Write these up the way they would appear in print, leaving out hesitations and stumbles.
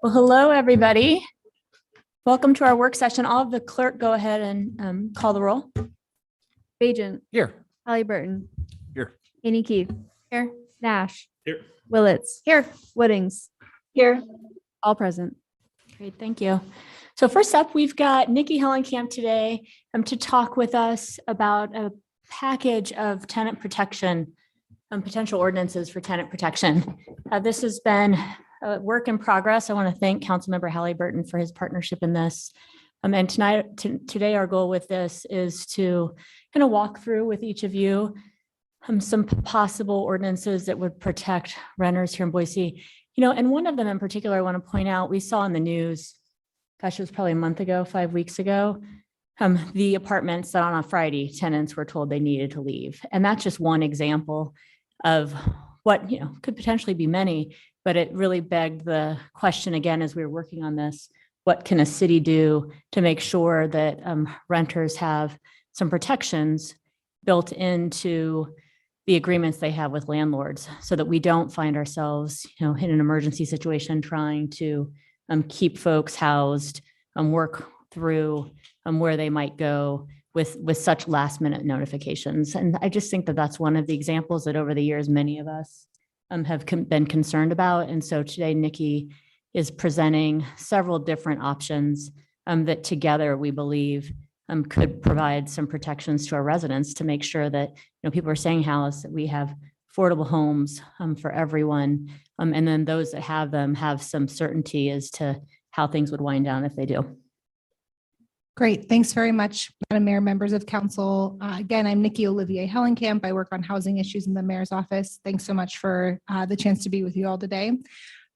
Well, hello, everybody. Welcome to our work session. I'll have the clerk go ahead and call the roll. Bajent. Here. Halliburton. Here. Haney Keith. Here. Nash. Here. Willits. Here. Woodings. Here. All present. Great, thank you. So first up, we've got Nikki Hellenkamp today to talk with us about a package of tenant protection, potential ordinances for tenant protection. This has been a work in progress. I want to thank Councilmember Halliburton for his partnership in this. And today, our goal with this is to kind of walk through with each of you some possible ordinances that would protect renters here in Boise. And one of them in particular, I want to point out, we saw in the news, gosh, it was probably a month ago, 5 weeks ago, the apartments that on a Friday, tenants were told they needed to leave. And that's just one example of what, could potentially be many, but it really begged the question again, as we were working on this, what can a city do to make sure that renters have some protections built into the agreements they have with landlords so that we don't find ourselves, in an emergency situation trying to keep folks housed, work through where they might go with such last minute notifications. And I just think that that's one of the examples that over the years, many of us have been concerned about. And so today, Nikki is presenting several different options that together we believe could provide some protections to our residents to make sure that people are staying housed, that we have affordable homes for everyone. And then those that have them have some certainty as to how things would wind down if they do. Great. Thanks very much, Madam Mayor, members of council. Again, I'm Nikki Olivier Hellenkamp. I work on housing issues in the mayor's office. Thanks so much for the chance to be with you all today.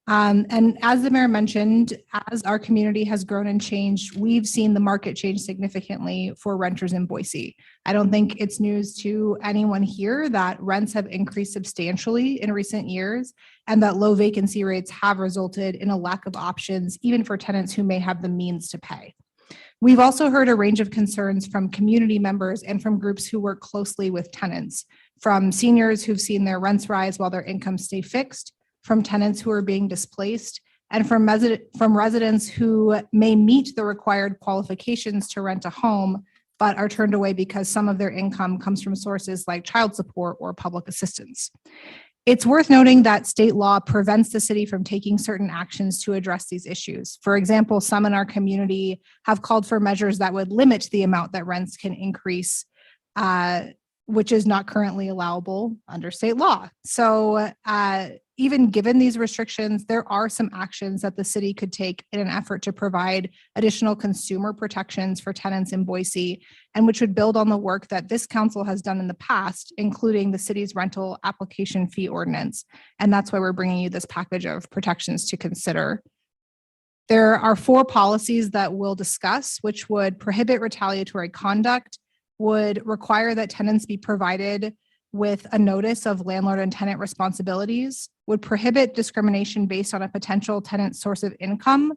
And as the mayor mentioned, as our community has grown and changed, we've seen the market change significantly for renters in Boise. I don't think it's news to anyone here that rents have increased substantially in recent years and that low vacancy rates have resulted in a lack of options, even for tenants who may have the means to pay. We've also heard a range of concerns from community members and from groups who work closely with tenants, from seniors who've seen their rents rise while their incomes stay fixed, from tenants who are being displaced, and from residents who may meet the required qualifications to rent a home, but are turned away because some of their income comes from sources like child support or public assistance. It's worth noting that state law prevents the city from taking certain actions to address these issues. For example, some in our community have called for measures that would limit the amount that rents can increase, which is not currently allowable under state law. So even given these restrictions, there are some actions that the city could take in an effort to provide additional consumer protections for tenants in Boise, and which would build on the work that this council has done in the past, including the city's rental application fee ordinance. And that's why we're bringing you this package of protections to consider. There are 4 policies that we'll discuss, which would prohibit retaliatory conduct, would require that tenants be provided with a notice of landlord and tenant responsibilities, would prohibit discrimination based on a potential tenant source of income,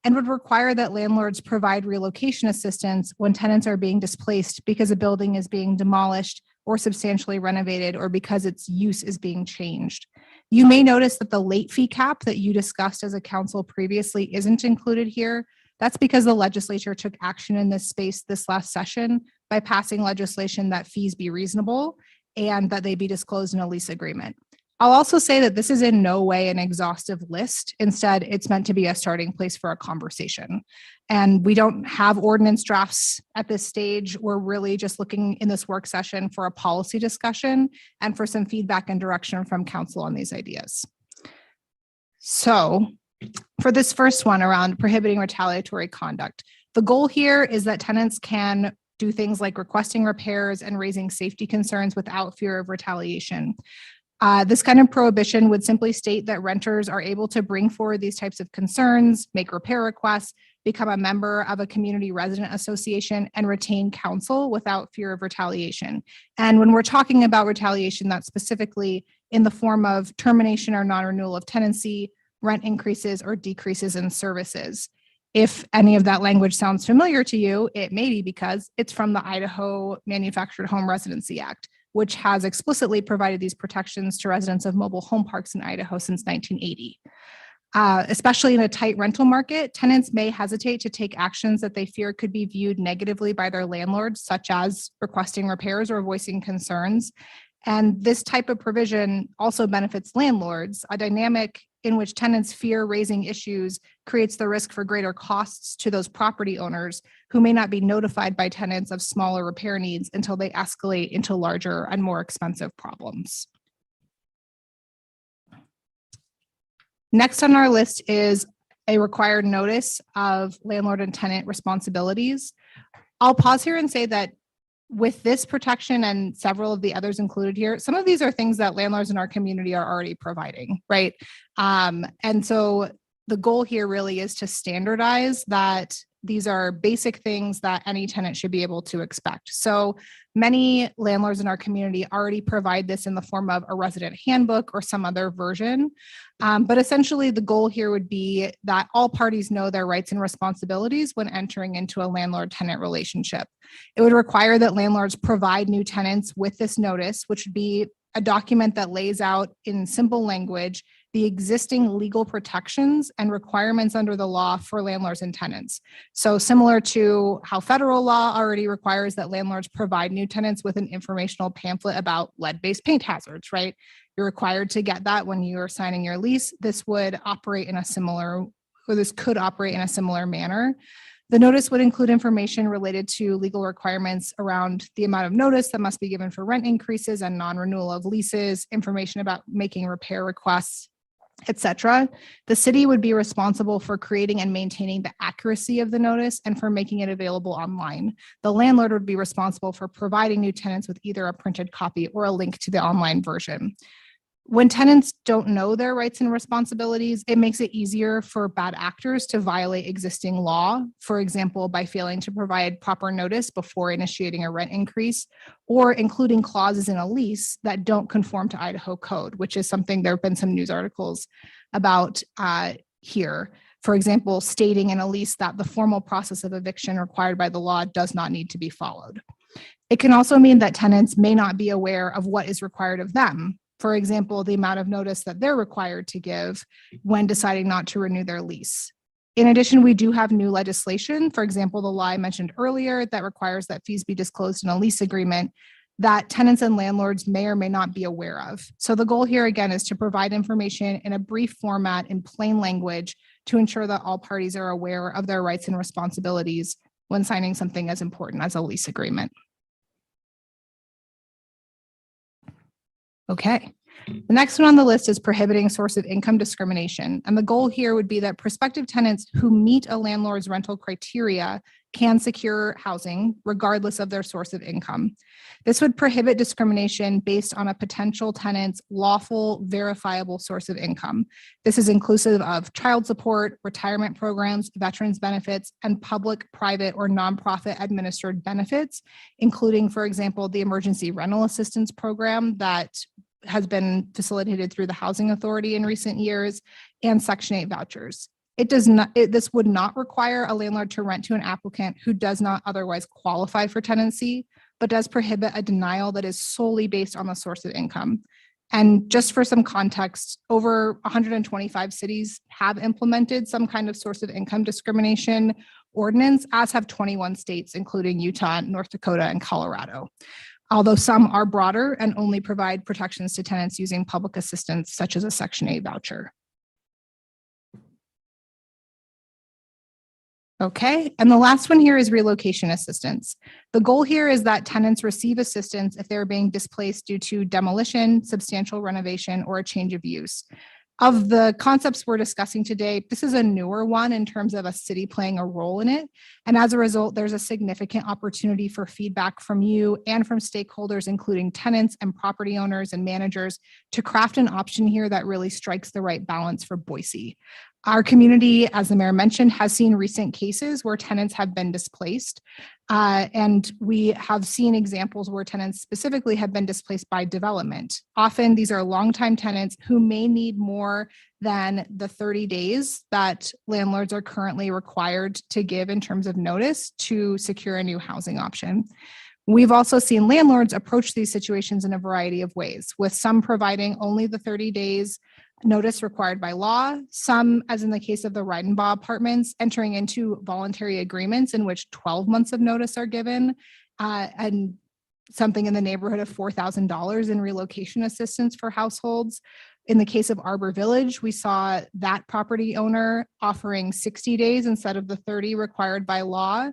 and would require that landlords provide relocation assistance when tenants are being displaced because a building is being demolished or substantially renovated or because its use is being changed. You may notice that the late fee cap that you discussed as a council previously isn't included here. That's because the legislature took action in this space this last session by passing legislation that fees be reasonable and that they be disclosed in a lease agreement. I'll also say that this is in no way an exhaustive list. Instead, it's meant to be a starting place for a conversation. And we don't have ordinance drafts at this stage. We're really just looking in this work session for a policy discussion and for some feedback and direction from council on these ideas. So for this first one around prohibiting retaliatory conduct, the goal here is that tenants can do things like requesting repairs and raising safety concerns without fear of retaliation. This kind of prohibition would simply state that renters are able to bring forward these types of concerns, make repair requests, become a member of a community resident association, and retain counsel without fear of retaliation. And when we're talking about retaliation, that's specifically in the form of termination or non-renewal of tenancy, rent increases or decreases in services. If any of that language sounds familiar to you, it may be because it's from the Idaho Manufactured Home Residency Act, which has explicitly provided these protections to residents of mobile home parks in Idaho since 1980. Especially in a tight rental market, tenants may hesitate to take actions that they fear could be viewed negatively by their landlords, such as requesting repairs or voicing concerns. And this type of provision also benefits landlords. A dynamic in which tenants fear raising issues creates the risk for greater costs to those property owners who may not be notified by tenants of smaller repair needs until they escalate into larger and more expensive problems. Next on our list is a required notice of landlord and tenant responsibilities. I'll pause here and say that with this protection and several of the others included here, some of these are things that landlords in our community are already providing, right? And so the goal here really is to standardize that these are basic things that any tenant should be able to expect. So many landlords in our community already provide this in the form of a resident handbook or some other version. But essentially the goal here would be that all parties know their rights and responsibilities when entering into a landlord-tenant relationship. It would require that landlords provide new tenants with this notice, which would be a document that lays out in simple language the existing legal protections and requirements under the law for landlords and tenants. So similar to how federal law already requires that landlords provide new tenants with an informational pamphlet about lead-based paint hazards, right? You're required to get that when you're signing your lease. This would operate in a similar, or this could operate in a similar manner. The notice would include information related to legal requirements around the amount of notice that must be given for rent increases and non-renewal of leases, information about making repair requests, etc. The city would be responsible for creating and maintaining the accuracy of the notice and for making it available online. The landlord would be responsible for providing new tenants with either a printed copy or a link to the online version. When tenants don't know their rights and responsibilities, it makes it easier for bad actors to violate existing law, for example, by failing to provide proper notice before initiating a rent increase, or including clauses in a lease that don't conform to Idaho code, which is something there have been some news articles about here. For example, stating in a lease that the formal process of eviction required by the law does not need to be followed. It can also mean that tenants may not be aware of what is required of them. For example, the amount of notice that they're required to give when deciding not to renew their lease. In addition, we do have new legislation, for example, the law I mentioned earlier that requires that fees be disclosed in a lease agreement that tenants and landlords may or may not be aware of. So the goal here again is to provide information in a brief format in plain language to ensure that all parties are aware of their rights and responsibilities when signing something as important as a lease agreement. Okay. The next one on the list is prohibiting source of income discrimination. And the goal here would be that prospective tenants who meet a landlord's rental criteria can secure housing regardless of their source of income. This would prohibit discrimination based on a potential tenant's lawful, verifiable source of income. This is inclusive of child support, retirement programs, veterans benefits, and public, private, or nonprofit administered benefits, including, for example, the emergency rental assistance program that has been facilitated through the Housing Authority in recent years, and Section 8 vouchers. This would not require a landlord to rent to an applicant who does not otherwise qualify for tenancy, but does prohibit a denial that is solely based on the source of income. And just for some context, over 125 cities have implemented some kind of source of income discrimination ordinance, as have 21 states, including Utah, North Dakota, and Colorado. Although some are broader and only provide protections to tenants using public assistance, such as a Section 8 voucher. Okay, and the last one here is relocation assistance. The goal here is that tenants receive assistance if they're being displaced due to demolition, substantial renovation, or a change of use. Of the concepts we're discussing today, this is a newer one in terms of a city playing a role in it. And as a result, there's a significant opportunity for feedback from you and from stakeholders, including tenants and property owners and managers, to craft an option here that really strikes the right balance for Boise. Our community, as the mayor mentioned, has seen recent cases where tenants have been displaced. And we have seen examples where tenants specifically have been displaced by development. Often these are longtime tenants who may need more than the 30 days that landlords are currently required to give in terms of notice to secure a new housing option. We've also seen landlords approach these situations in a variety of ways, with some providing only the 30 days notice required by law, some, as in the case of the Reidenbaugh apartments, entering into voluntary agreements in which 12 months of notice are given, and something in the neighborhood of $4,000 in relocation assistance for households. In the case of Arbor Village, we saw that property owner offering 60 days instead of the 30 required by law,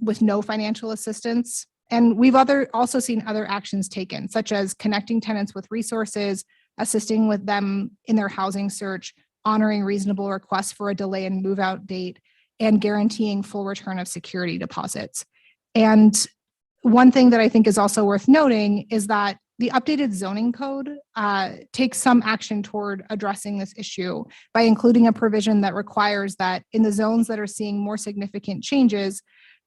with no financial assistance. And we've also seen other actions taken, such as connecting tenants with resources, assisting with them in their housing search, honoring reasonable requests for a delay in move-out date, and guaranteeing full return of security deposits. And one thing that I think is also worth noting is that the updated zoning code takes some action toward addressing this issue by including a provision that requires that in the zones that are seeing more significant changes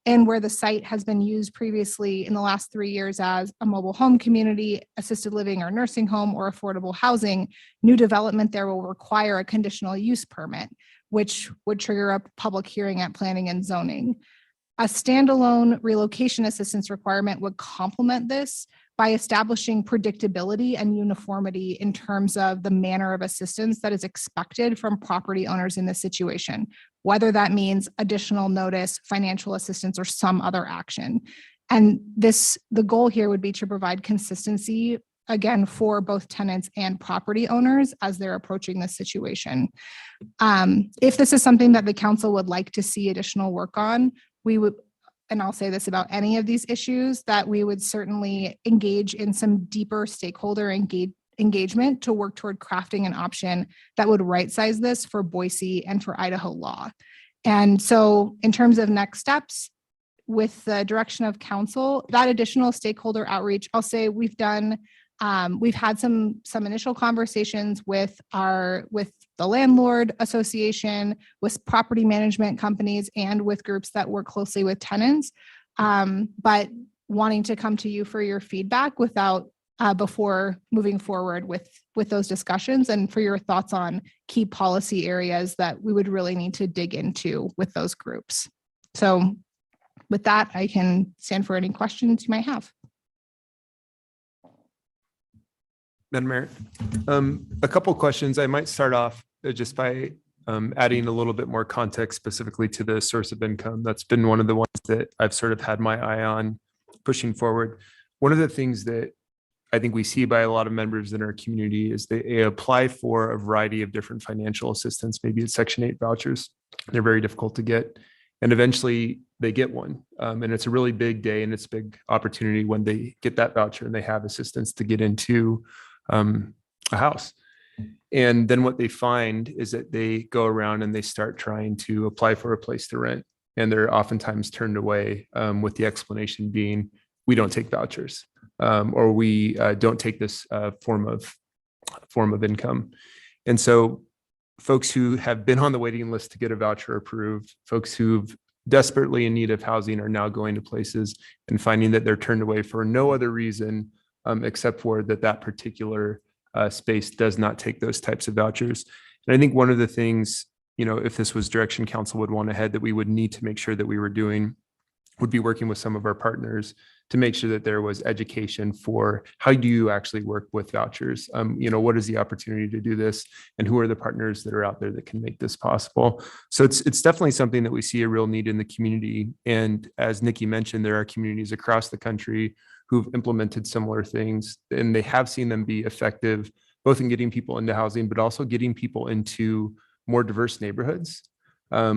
and where the site has been used previously in the last 3 years as a mobile home community, assisted living or nursing home, or affordable housing, new development there will require a conditional use permit, which would trigger a public hearing at planning and zoning. A standalone relocation assistance requirement would complement this by establishing predictability and uniformity in terms of the manner of assistance that is expected from property owners in this situation, whether that means additional notice, financial assistance, or some other action. And the goal here would be to provide consistency, again, for both tenants and property owners as they're approaching this situation. If this is something that the council would like to see additional work on, we would, and I'll say this about any of these issues, that we would certainly engage in some deeper stakeholder engagement to work toward crafting an option that would right-size this for Boise and for Idaho law. And so in terms of next steps, with the direction of council, that additional stakeholder outreach, I'll say we've had some initial conversations with the landlord association, with property management companies, and with groups that work closely with tenants, but wanting to come to you for your feedback before moving forward with those discussions, and for your thoughts on key policy areas that we would really need to dig into with those groups. So with that, I can stand for any questions you might have. Madam Mayor, a couple of questions. I might start off just by adding a little bit more context specifically to the source of income. That's been one of the ones that I've sort of had my eye on pushing forward. One of the things that I think we see by a lot of members in our community is they apply for a variety of different financial assistance. Maybe it's Section 8 vouchers. They're very difficult to get. And eventually they get one. And it's a really big day, and it's a big opportunity when they get that voucher and they have assistance to get into a house. And then what they find is that they go around and they start trying to apply for a place to rent. And they're oftentimes turned away with the explanation being, we don't take vouchers, or we don't take this form of income. And so folks who have been on the waiting list to get a voucher approved, folks who've desperately in need of housing, are now going to places and finding that they're turned away for no other reason except for that particular space does not take those types of vouchers. And I think one of the things, if this was direction council would want to head, that we would need to make sure that we were doing would be working with some of our partners to make sure that there was education for how do you actually work with vouchers? What is the opportunity to do this, and who are the partners that are out there that can make this possible? So it's definitely something that we see a real need in the community. And as Nikki mentioned, there are communities across the country who've implemented similar things, and they have seen them be effective, both in getting people into housing, but also getting people into more diverse neighborhoods.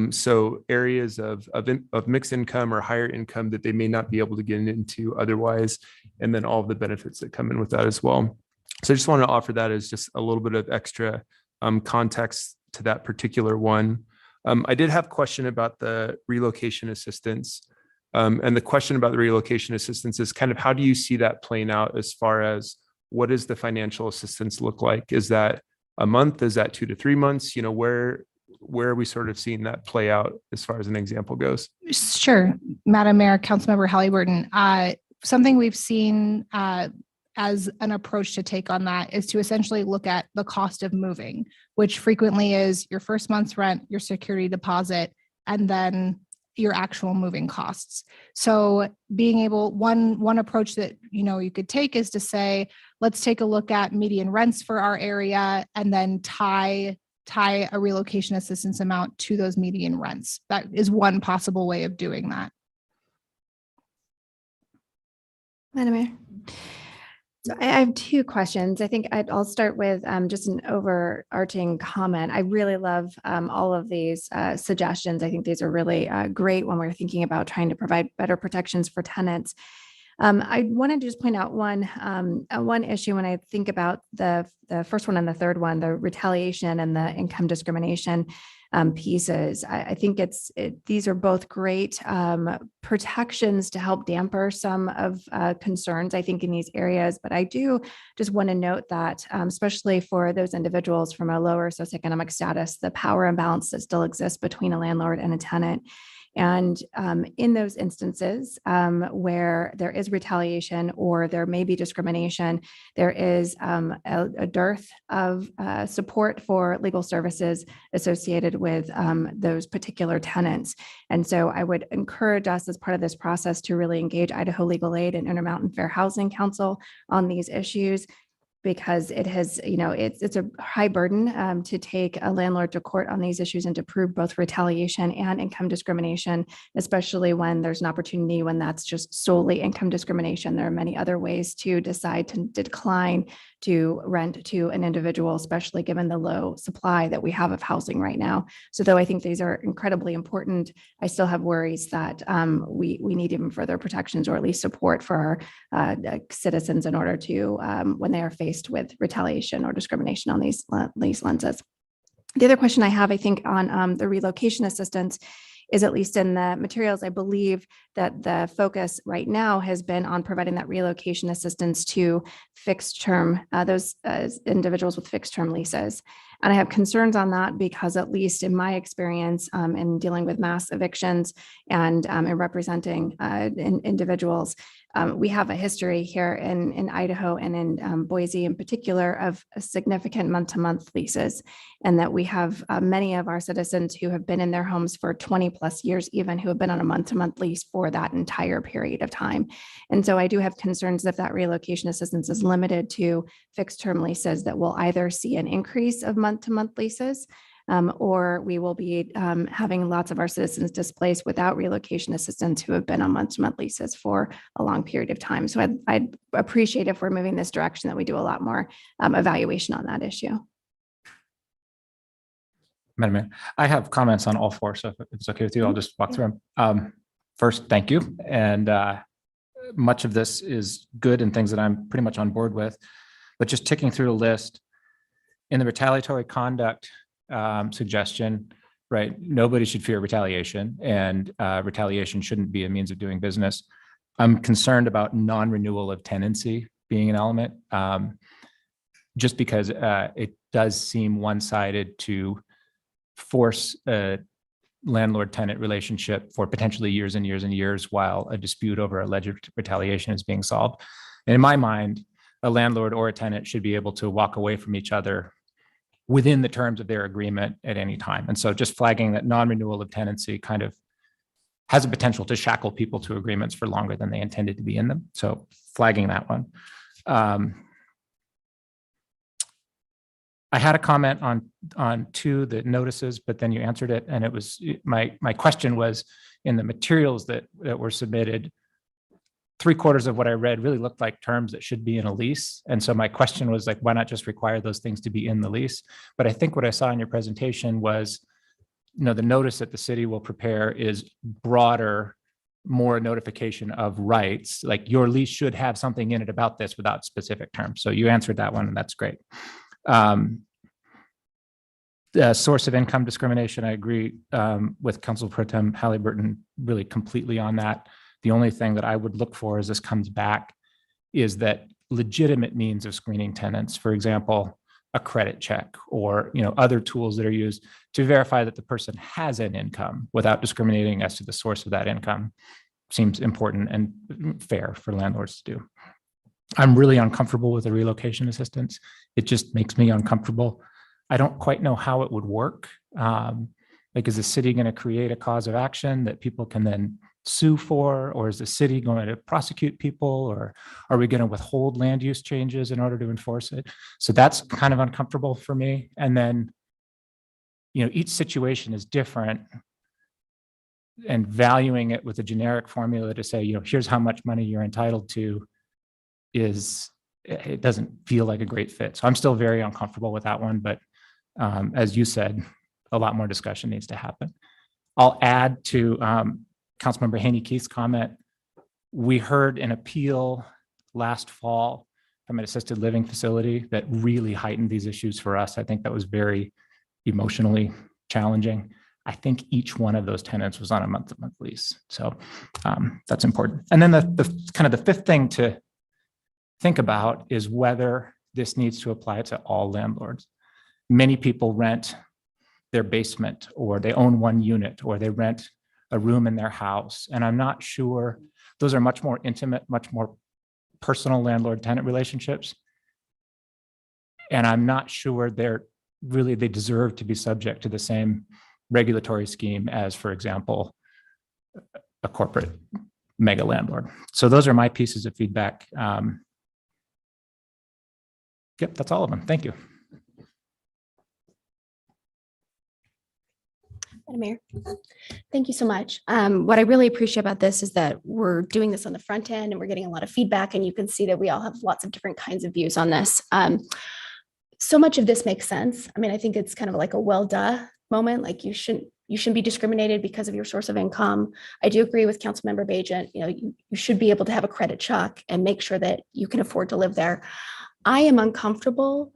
So areas of mixed income or higher income that they may not be able to get into otherwise, and then all of the benefits that come in with that as well. So I just want to offer that as just a little bit of extra context to that particular one. I did have a question about the relocation assistance. And the question about the relocation assistance is kind of, how do you see that playing out as far as what does the financial assistance look like? Is that a month? Is that 2 to 3 months? Where are we sort of seeing that play out as far as an example goes? Sure. Madam Mayor, Councilmember Halliburton, something we've seen as an approach to take on that is to essentially look at the cost of moving, which frequently is your first month's rent, your security deposit, and then your actual moving costs. So being able, one approach that, you could take is to say, let's take a look at median rents for our area and then tie a relocation assistance amount to those median rents. That is one possible way of doing that. Madam Mayor. So I have two questions. I think I'll start with just an overarching comment. I really love all of these suggestions. I think these are really great when we're thinking about trying to provide better protections for tenants. I wanted to just point out one issue when I think about the first one and the third one, the retaliation and the income discrimination pieces. I think these are both great protections to help damper some of concerns, I think, in these areas. But I do just want to note that, especially for those individuals from a lower socioeconomic status, the power imbalance that still exists between a landlord and a tenant. And in those instances where there is retaliation or there may be discrimination, there is a dearth of support for legal services associated with those particular tenants. And so I would encourage us as part of this process to really engage Idaho Legal Aid and Intermountain Fair Housing Council on these issues, because it has, it's a high burden to take a landlord to court on these issues and to prove both retaliation and income discrimination, especially when there's an opportunity when that's just solely income discrimination. There are many other ways to decide to decline to rent to an individual, especially given the low supply that we have of housing right now. So though I think these are incredibly important, I still have worries that we need even further protections or at least support for our citizens in order to, when they are faced with retaliation or discrimination on these lenses. The other question I have, I think, on the relocation assistance is, at least in the materials, I believe that the focus right now has been on providing that relocation assistance to fixed term, those individuals with fixed term leases. And I have concerns on that because, at least in my experience in dealing with mass evictions and in representing individuals, we have a history here in Idaho and in Boise in particular of significant month-to-month leases, and that we have many of our citizens who have been in their homes for 20 plus years, even who have been on a month-to-month lease for that entire period of time. And so I do have concerns if that relocation assistance is limited to fixed term leases, that we'll either see an increase of month-to-month leases, or we will be having lots of our citizens displaced without relocation assistance who have been on month-to-month leases for a long period of time. So I'd appreciate if we're moving this direction that we do a lot more evaluation on that issue. Madam Mayor, I have comments on all four, so if it's okay with you, I'll just walk through them. First, thank you. And much of this is good and things that I'm pretty much on board with, but just ticking through the list, in the retaliatory conduct suggestion, right? Nobody should fear retaliation, and retaliation shouldn't be a means of doing business. I'm concerned about non-renewal of tenancy being an element, just because it does seem one-sided to force a landlord-tenant relationship for potentially years and years and years while a dispute over alleged retaliation is being solved. And in my mind, a landlord or a tenant should be able to walk away from each other within the terms of their agreement at any time. And so just flagging that non-renewal of tenancy kind of has a potential to shackle people to agreements for longer than they intended to be in them. So flagging that one. I had a comment on two, the notices, but then you answered it. And it was, my question was, in the materials that were submitted, 3/4 of what I read really looked like terms that should be in a lease. And so my question was like, why not just require those things to be in the lease? But I think what I saw in your presentation was, the notice that the city will prepare is broader, more notification of rights. Like, your lease should have something in it about this without specific terms. So you answered that one, and that's great. The source of income discrimination, I agree with Council Pro Tem Halliburton really completely on that. The only thing that I would look for as this comes back is that legitimate means of screening tenants, for example, a credit check or other tools that are used to verify that the person has an income without discriminating as to the source of that income, seems important and fair for landlords to do. I'm really uncomfortable with the relocation assistance. It just makes me uncomfortable. I don't quite know how it would work. Like, is the city going to create a cause of action that people can then sue for? Or is the city going to prosecute people? Or are we going to withhold land use changes in order to enforce it? So that's kind of uncomfortable for me. And then, each situation is different, and valuing it with a generic formula to say, here's how much money you're entitled to it doesn't feel like a great fit. So I'm still very uncomfortable with that one. But as you said, a lot more discussion needs to happen. I'll add to Councilmember Haney-Keith's comment. We heard an appeal last fall from an assisted living facility that really heightened these issues for us. I think that was very emotionally challenging. I think each one of those tenants was on a month-to-month lease. So that's important. And then the fifth thing to think about is whether this needs to apply to all landlords. Many people rent their basement, or they own one unit, or they rent a room in their house. And I'm not sure, those are much more intimate, much more personal landlord-tenant relationships. And I'm not sure they deserve to be subject to the same regulatory scheme as, for example, a corporate mega landlord. So those are my pieces of feedback. Yep, that's all of them. Thank you. Madam Mayor, thank you so much. What I really appreciate about this is that we're doing this on the front end and we're getting a lot of feedback, and you can see that we all have lots of different kinds of views on this. So much of this makes sense. I mean, I think it's kind of like a well duh moment, like you shouldn't be discriminated because of your source of income. I do agree with Councilmember Bajent, you should be able to have a credit check and make sure that you can afford to live there. I am uncomfortable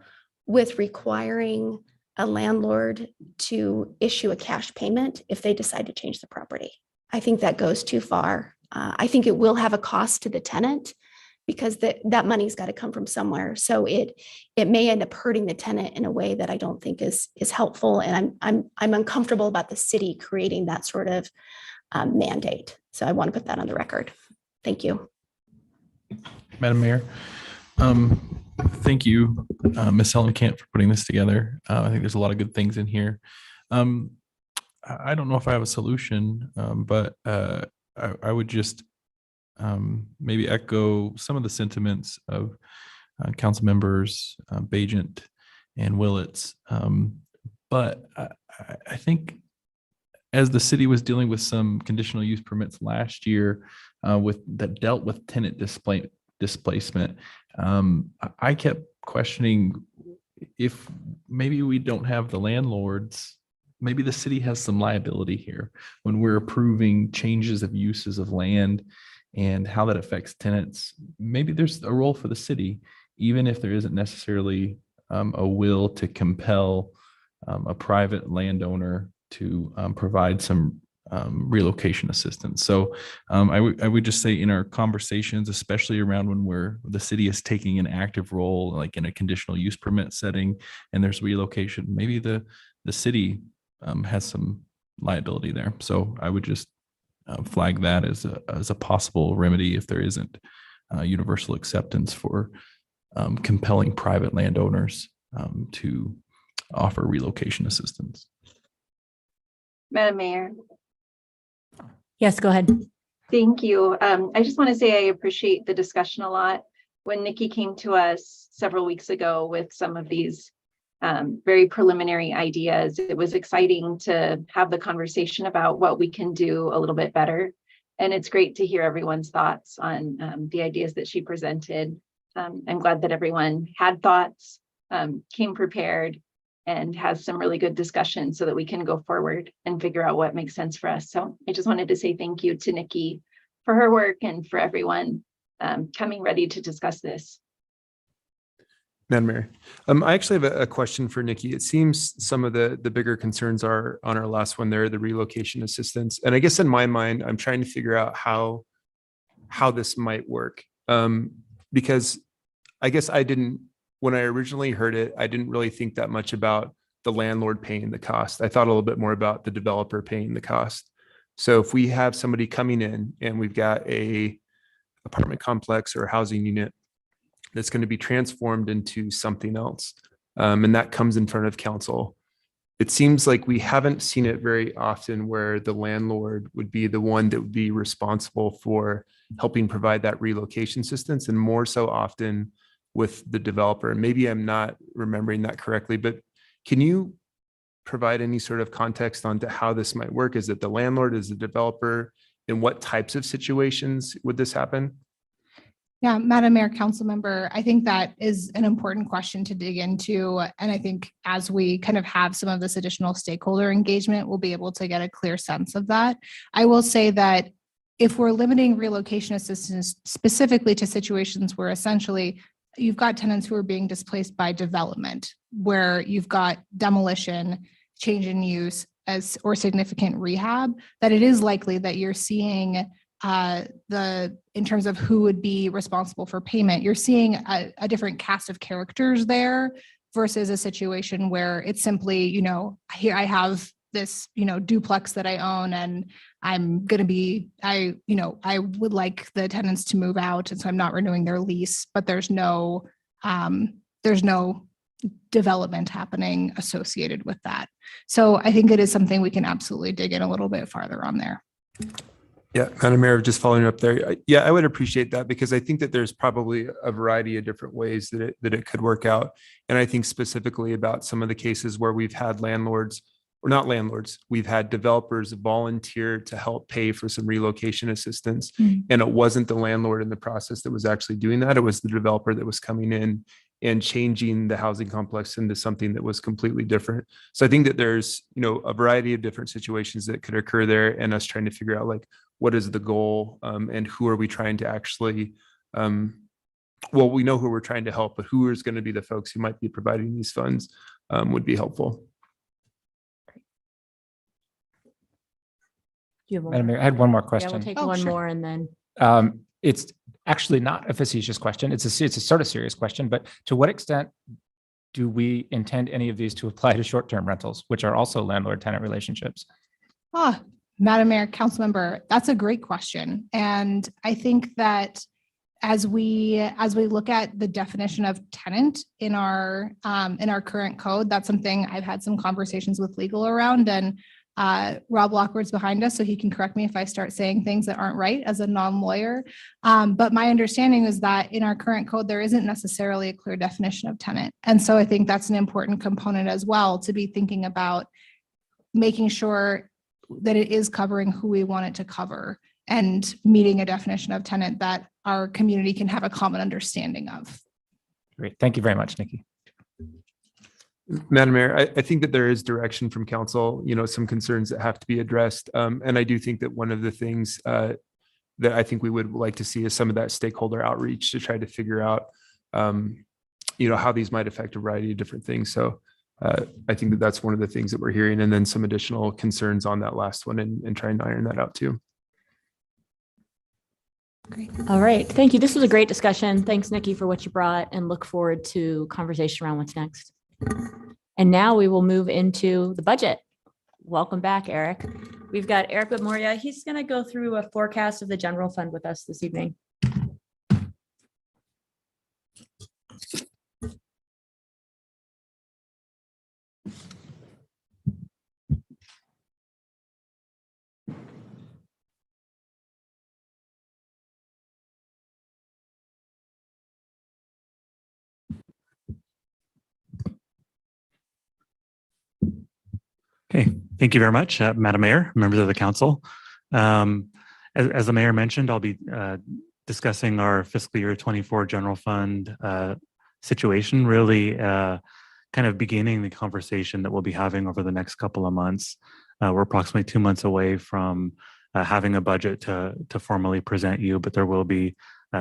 with requiring a landlord to issue a cash payment if they decide to change the property. I think that goes too far. I think it will have a cost to the tenant because that money's got to come from somewhere. So it may end up hurting the tenant in a way that I don't think is helpful. And I'm uncomfortable about the city creating that sort of mandate. So I want to put that on the record. Thank you. Madam Mayor, thank you, Ms. Hellenkamp, for putting this together. I think there's a lot of good things in here. I don't know if I have a solution, but I would just maybe echo some of the sentiments of council members Bajent and Willits. But I think as the city was dealing with some conditional use permits last year that dealt with tenant displacement, I kept questioning if maybe we don't have the landlords, maybe the city has some liability here when we're approving changes of uses of land and how that affects tenants. Maybe there's a role for the city, even if there isn't necessarily a will to compel a private landowner to provide some relocation assistance. So I would just say in our conversations, especially around when the city is taking an active role, like in a conditional use permit setting, and there's relocation, maybe the city has some liability there. So I would just flag that as a possible remedy if there isn't universal acceptance for compelling private landowners to offer relocation assistance. Madam Mayor. Yes, go ahead. Thank you. I just want to say I appreciate the discussion a lot. When Nikki came to us several weeks ago with some of these very preliminary ideas, it was exciting to have the conversation about what we can do a little bit better. And it's great to hear everyone's thoughts on the ideas that she presented. I'm glad that everyone had thoughts, came prepared, and has some really good discussion so that we can go forward and figure out what makes sense for us. So I just wanted to say thank you to Nikki for her work and for everyone coming ready to discuss this. Madam Mayor, I actually have a question for Nikki. It seems some of the bigger concerns are on our last one there, the relocation assistance. And I guess in my mind, I'm trying to figure out how this might work. Because I guess when I originally heard it, I didn't really think that much about the landlord paying the cost. I thought a little bit more about the developer paying the cost. So if we have somebody coming in and we've got a apartment complex or a housing unit that's going to be transformed into something else, and that comes in front of council, it seems like we haven't seen it very often where the landlord would be the one that would be responsible for helping provide that relocation assistance, and more so often with the developer. And maybe I'm not remembering that correctly, but can you provide any sort of context onto how this might work? Is it the landlord, is the developer? In what types of situations would this happen? Yeah, Madam Mayor, Council Member, I think that is an important question to dig into. And I think as we kind of have some of this additional stakeholder engagement, we'll be able to get a clear sense of that. I will say that if we're limiting relocation assistance specifically to situations where essentially you've got tenants who are being displaced by development, where you've got demolition, change in use or significant rehab, that it is likely that you're seeing in terms of who would be responsible for payment, you're seeing a different cast of characters there versus a situation where it's simply, here I have this, duplex that I own and I'm going to be, I would like the tenants to move out. And so I'm not renewing their lease, but there's no development happening associated with that. So I think it is something we can absolutely dig in a little bit farther on there. Yeah, Madam Mayor, just following up there. Yeah, I would appreciate that because I think that there's probably a variety of different ways that it could work out. And I think specifically about some of the cases where we've had landlords, or not landlords, we've had developers volunteer to help pay for some relocation assistance. And it wasn't the landlord in the process that was actually doing that. It was the developer that was coming in and changing the housing complex into something that was completely different. So I think that there's, a variety of different situations that could occur there, and us trying to figure out like, what is the goal, and who are we trying to actually, well, we know who we're trying to help, but who is going to be the folks who might be providing these funds would be helpful. Do you have one Madam more? Mayor, I had one more Yeah, question. we'll take Oh, one sure. more and then. It's actually not a facetious question. It's a sort of serious question, but to what extent do we intend any of these to apply to short-term rentals, which are also landlord-tenant relationships? Madam Mayor, Council Member, that's a great question. And I think that as we look at the definition of tenant in our current code, that's something I've had some conversations with legal around, and Rob Lockwood's behind us, so he can correct me if I start saying things that aren't right as a non-lawyer. But my understanding is that in our current code, there isn't necessarily a clear definition of tenant. And so I think that's an important component as well to be thinking about, making sure that it is covering who we want it to cover and meeting a definition of tenant that our community can have a common understanding of. Great. Thank you very much, Nikki. Madam Mayor, I think that there is direction from council, some concerns that have to be addressed. And I do think that one of the things that I think we would like to see is some of that stakeholder outreach to try to figure out, how these might affect a variety of different things. So I think that that's one of the things that we're hearing, and then some additional concerns on that last one and trying to iron that out too. Great. All right. Thank you. This was a great discussion. Thanks, Nikki, for what you brought, and look forward to conversation around what's next. And now we will move into the budget. Welcome back, Eric. We've got Eric Moria. He's going to go through a forecast of the general fund with us this evening. Okay, thank you very much, Madam Mayor, members of the council. As the mayor mentioned, I'll be discussing our fiscal year 24 general fund situation, really kind of beginning the conversation that we'll be having over the next couple of months. We're approximately 2 months away from having a budget to formally present you, but there will be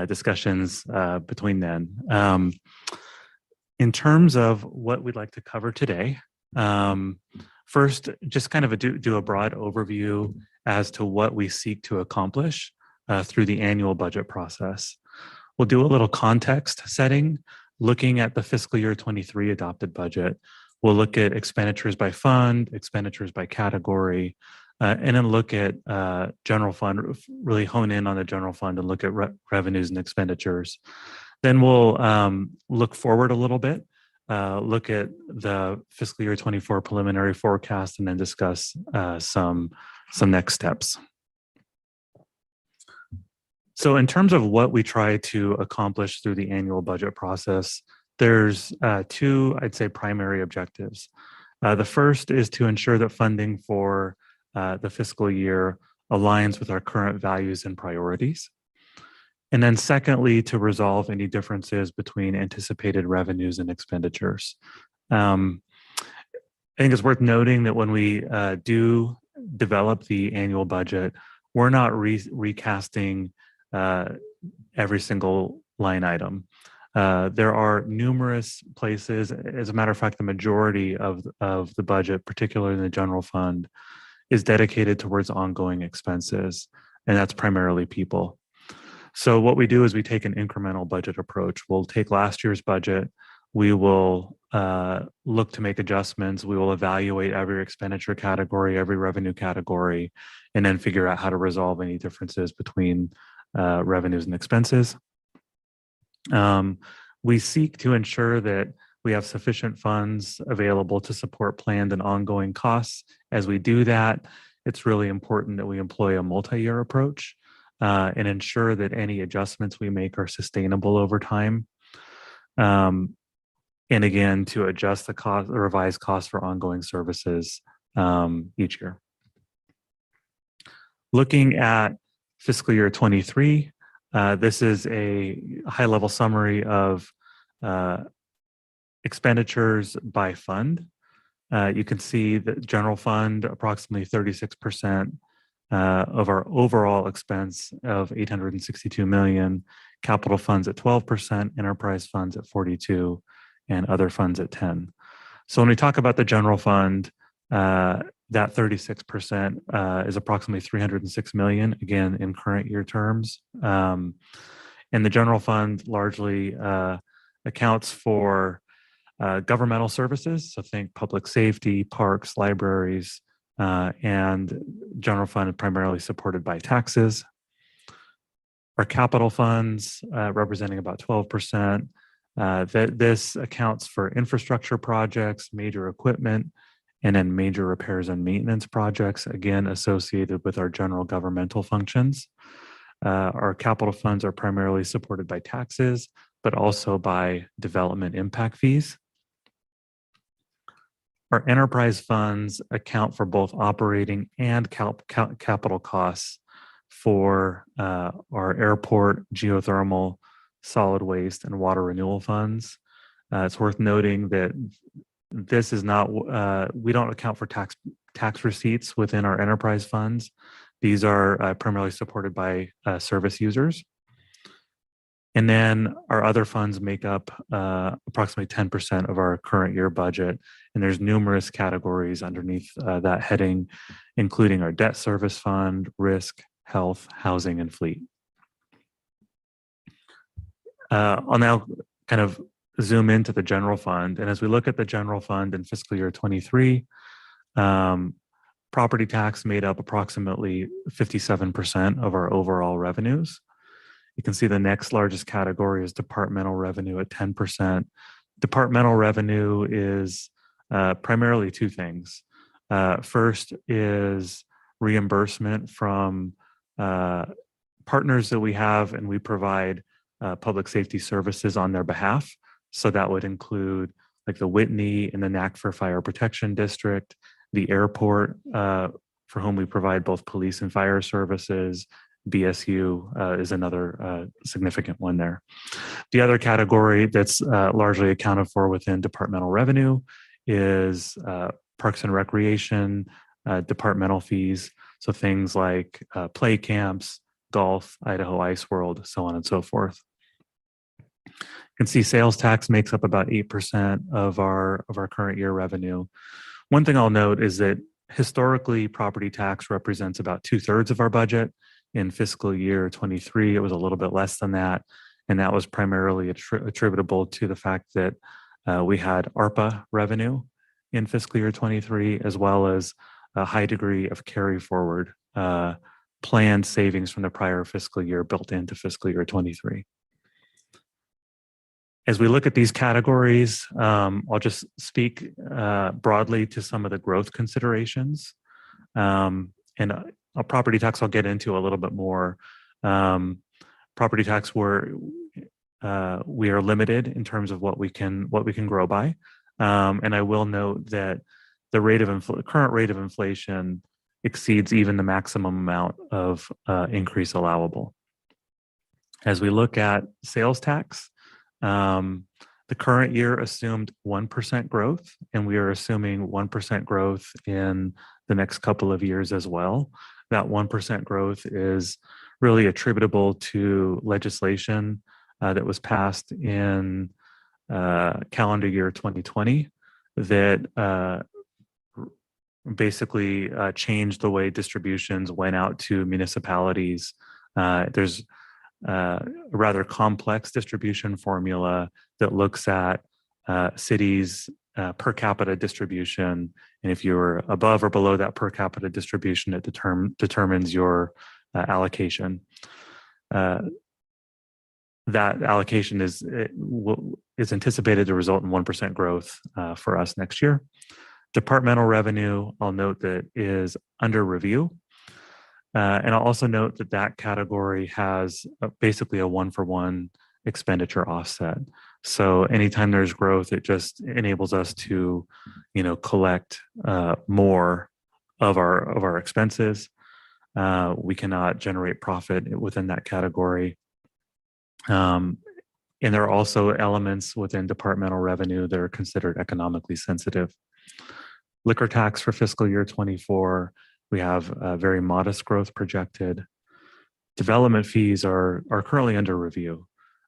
discussions between then. In terms of what we'd like to cover today, first, just kind of do a broad overview as to what we seek to accomplish through the annual budget process. We'll do a little context setting, looking at the fiscal year 23 adopted budget. We'll look at expenditures by fund, expenditures by category, and then look at general fund, really hone in on the general fund and look at revenues and expenditures. Then we'll look forward a little bit look at the fiscal year 24 preliminary forecast, and then discuss some next steps. So in terms of what we try to accomplish through the annual budget process, there's two, I'd say, primary objectives. The first is to ensure that funding for the fiscal year aligns with our current values and priorities. And then secondly, to resolve any differences between anticipated revenues and expenditures. I think it's worth noting that when we do develop the annual budget, we're not recasting every single line item. There are numerous places, as a matter of fact, the majority of the budget, particularly in the general fund, is dedicated towards ongoing expenses, and that's primarily people. So what we do is we take an incremental budget approach. We'll take last year's budget, we will look to make adjustments, we will evaluate every expenditure category, every revenue category, and then figure out how to resolve any differences between revenues and expenses. We seek to ensure that we have sufficient funds available to support planned and ongoing costs. As we do that, it's really important that we employ a multi-year approach and ensure that any adjustments we make are sustainable over time. And again, to adjust the cost, the revised costs for ongoing services each year. Looking at fiscal year 23, this is a high-level summary of expenditures by fund. You can see that general fund, approximately 36% of our overall expense of $862 million, capital funds at 12%, enterprise funds at 42%, and other funds at 10%. So when we talk about the general fund, that 36% is approximately $306 million, again, in current year terms. And the general fund largely accounts for governmental services, so think public safety, parks, libraries, and general fund is primarily supported by taxes. Our capital funds, representing about 12%, this accounts for infrastructure projects, major equipment, and then major repairs and maintenance projects, again, associated with our general governmental functions. Our capital funds are primarily supported by taxes, but also by development impact fees. Our enterprise funds account for both operating and capital costs for our airport, geothermal, solid waste, and water renewal funds. It's worth noting that this is not, we don't account for tax receipts within our enterprise funds. These are primarily supported by service users. And then our other funds make up approximately 10% of our current year budget. And there's numerous categories underneath that heading, including our debt service fund, risk, health, housing, and fleet. I'll now kind of zoom into the general fund. And as we look at the general fund in fiscal year 23, property tax made up approximately 57% of our overall revenues. You can see the next largest category is departmental revenue at 10%. Departmental revenue is primarily two things. First is reimbursement from partners that we have, and we provide public safety services on their behalf. So that would include like the Whitney and the NACFR Fire Protection District, the airport, for whom we provide both police and fire services. BSU is another significant one there. The other category that's largely accounted for within departmental revenue is parks and recreation, departmental fees. So things like play camps, golf, Idaho Ice World, so on and so forth. You can see sales tax makes up about 8% of our current year revenue. One thing I'll note is that historically, property tax represents about 2/3 of our budget. In fiscal year 23, it was a little bit less than that. And that was primarily attributable to the fact that we had ARPA revenue in fiscal year 23, as well as a high degree of carry forward planned savings from the prior fiscal year built into fiscal year 23. As we look at these categories, I'll just speak broadly to some of the growth considerations. And property tax I'll get into a little bit more. Property tax we are limited in terms of what we can grow by. And I will note that the current rate of inflation exceeds even the maximum amount of increase allowable. As we look at sales tax, the current year assumed 1% growth, and we are assuming 1% growth in the next couple of years as well. That 1% growth is really attributable to legislation that was passed in calendar year 2020 that basically changed the way distributions went out to municipalities. There's a rather complex distribution formula that looks at cities' per capita distribution. And if you're above or below that per capita distribution, it determines your allocation. That allocation is anticipated to result in 1% growth for us next year. Departmental revenue, I'll note that is under review. And I'll also note that that category has basically a 1-for-1 expenditure offset. So anytime there's growth, it just enables us to, collect more of our expenses. We cannot generate profit within that category. And there are also elements within departmental revenue that are considered economically sensitive. Liquor tax for fiscal year 24, we have a very modest growth projected. Development fees are currently under review.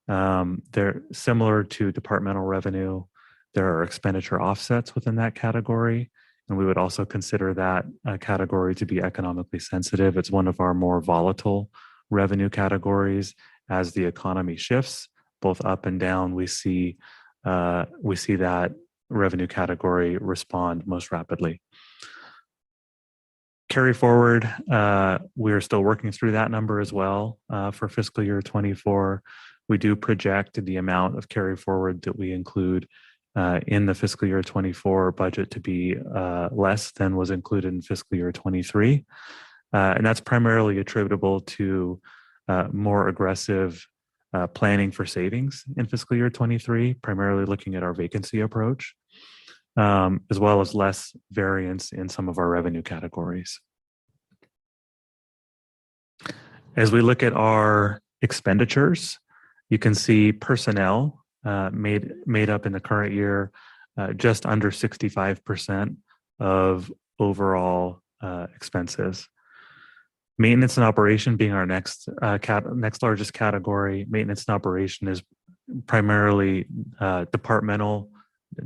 They're similar to departmental revenue. There are expenditure offsets within that category, and we would also consider that category to be economically sensitive. It's one of our more volatile revenue categories. As the economy shifts, both up and down, we see that revenue category respond most rapidly. Carry forward, we're still working through that number as well for fiscal year 24. We do project the amount of carry forward that we include in the fiscal year 24 budget to be less than was included in fiscal year 23. And that's primarily attributable to more aggressive planning for savings in fiscal year 23, primarily looking at our vacancy approach, as well as less variance in some of our revenue categories. As we look at our expenditures, you can see personnel made up in the current year just under 65% of overall expenses. Maintenance and operation being our next largest category. Maintenance and operation is primarily departmental,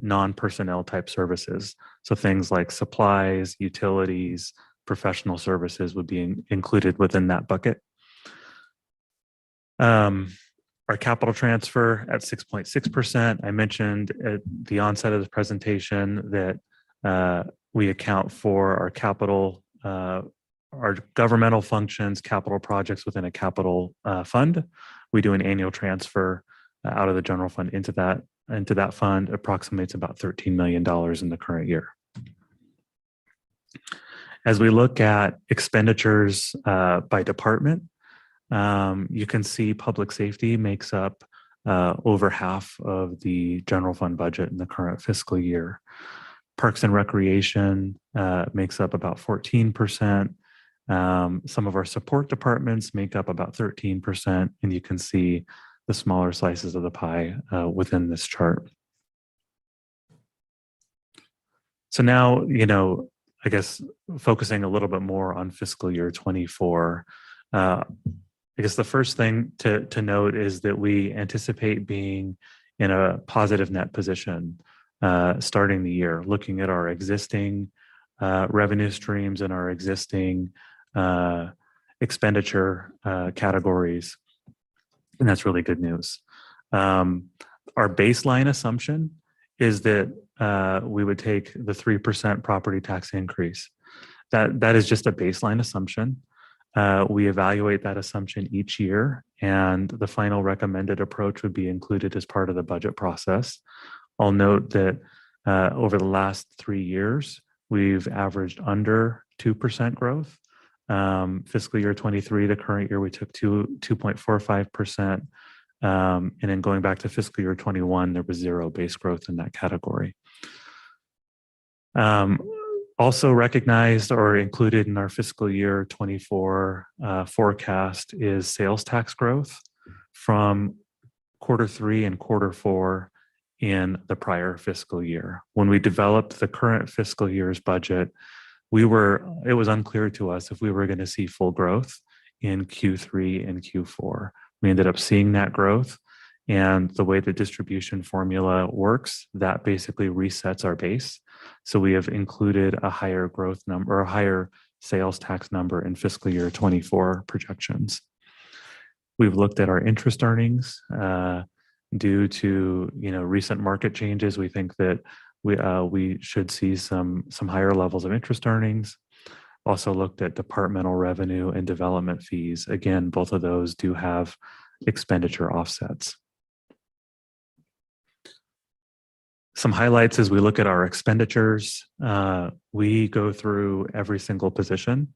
non-personnel type services. So things like supplies, utilities, professional services would be included within that bucket. Our capital transfer at 6.6%. I mentioned at the onset of the presentation that we account for our capital, our governmental functions, capital projects within a capital fund. We do an annual transfer out of the general fund into that fund. Approximates about $13 million in the current year. As we look at expenditures by department, you can see public safety makes up over half of the general fund budget in the current fiscal year. Parks and recreation makes up about 14%. Some of our support departments make up about 13%, and you can see the smaller slices of the pie within this chart. So now, I guess focusing a little bit more on fiscal year 24, I guess the first thing to note is that we anticipate being in a positive net position starting the year, looking at our existing revenue streams and our existing expenditure categories. And that's really good news. Our baseline assumption is that we would take the 3% property tax increase. That is just a baseline assumption. We evaluate that assumption each year, and the final recommended approach would be included as part of the budget process. I'll note that over the last 3 years, we've averaged under 2% growth. Fiscal year 23, the current year, we took 2.45%. And then going back to fiscal year 21, there was zero base growth in that category. Also recognized or included in our fiscal year 24 forecast is sales tax growth from Q3 and Q4 in the prior fiscal year. When we developed the current fiscal year's budget, it was unclear to us if we were going to see full growth in Q3 and Q4. We ended up seeing that growth, and the way the distribution formula works, that basically resets our base. So we have included a higher growth number or a higher sales tax number in fiscal year 24 projections. We've looked at our interest earnings due to recent market changes. We think that we should see some higher levels of interest earnings. Also looked at departmental revenue and development fees. Again, both of those do have expenditure offsets. Some highlights as we look at our expenditures. We go through every single position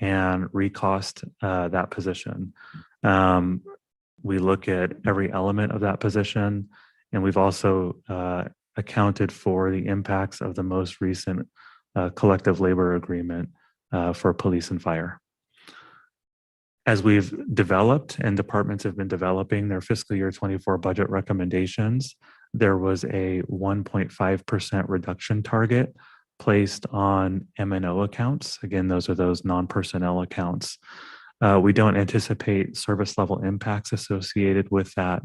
and recost that position. We look at every element of that position, and we've also accounted for the impacts of the most recent collective labor agreement for police and fire. As we've developed and departments have been developing their fiscal year 24 budget recommendations, there was a 1.5% reduction target placed on M&O accounts. Again, those are those non-personnel accounts. We don't anticipate service level impacts associated with that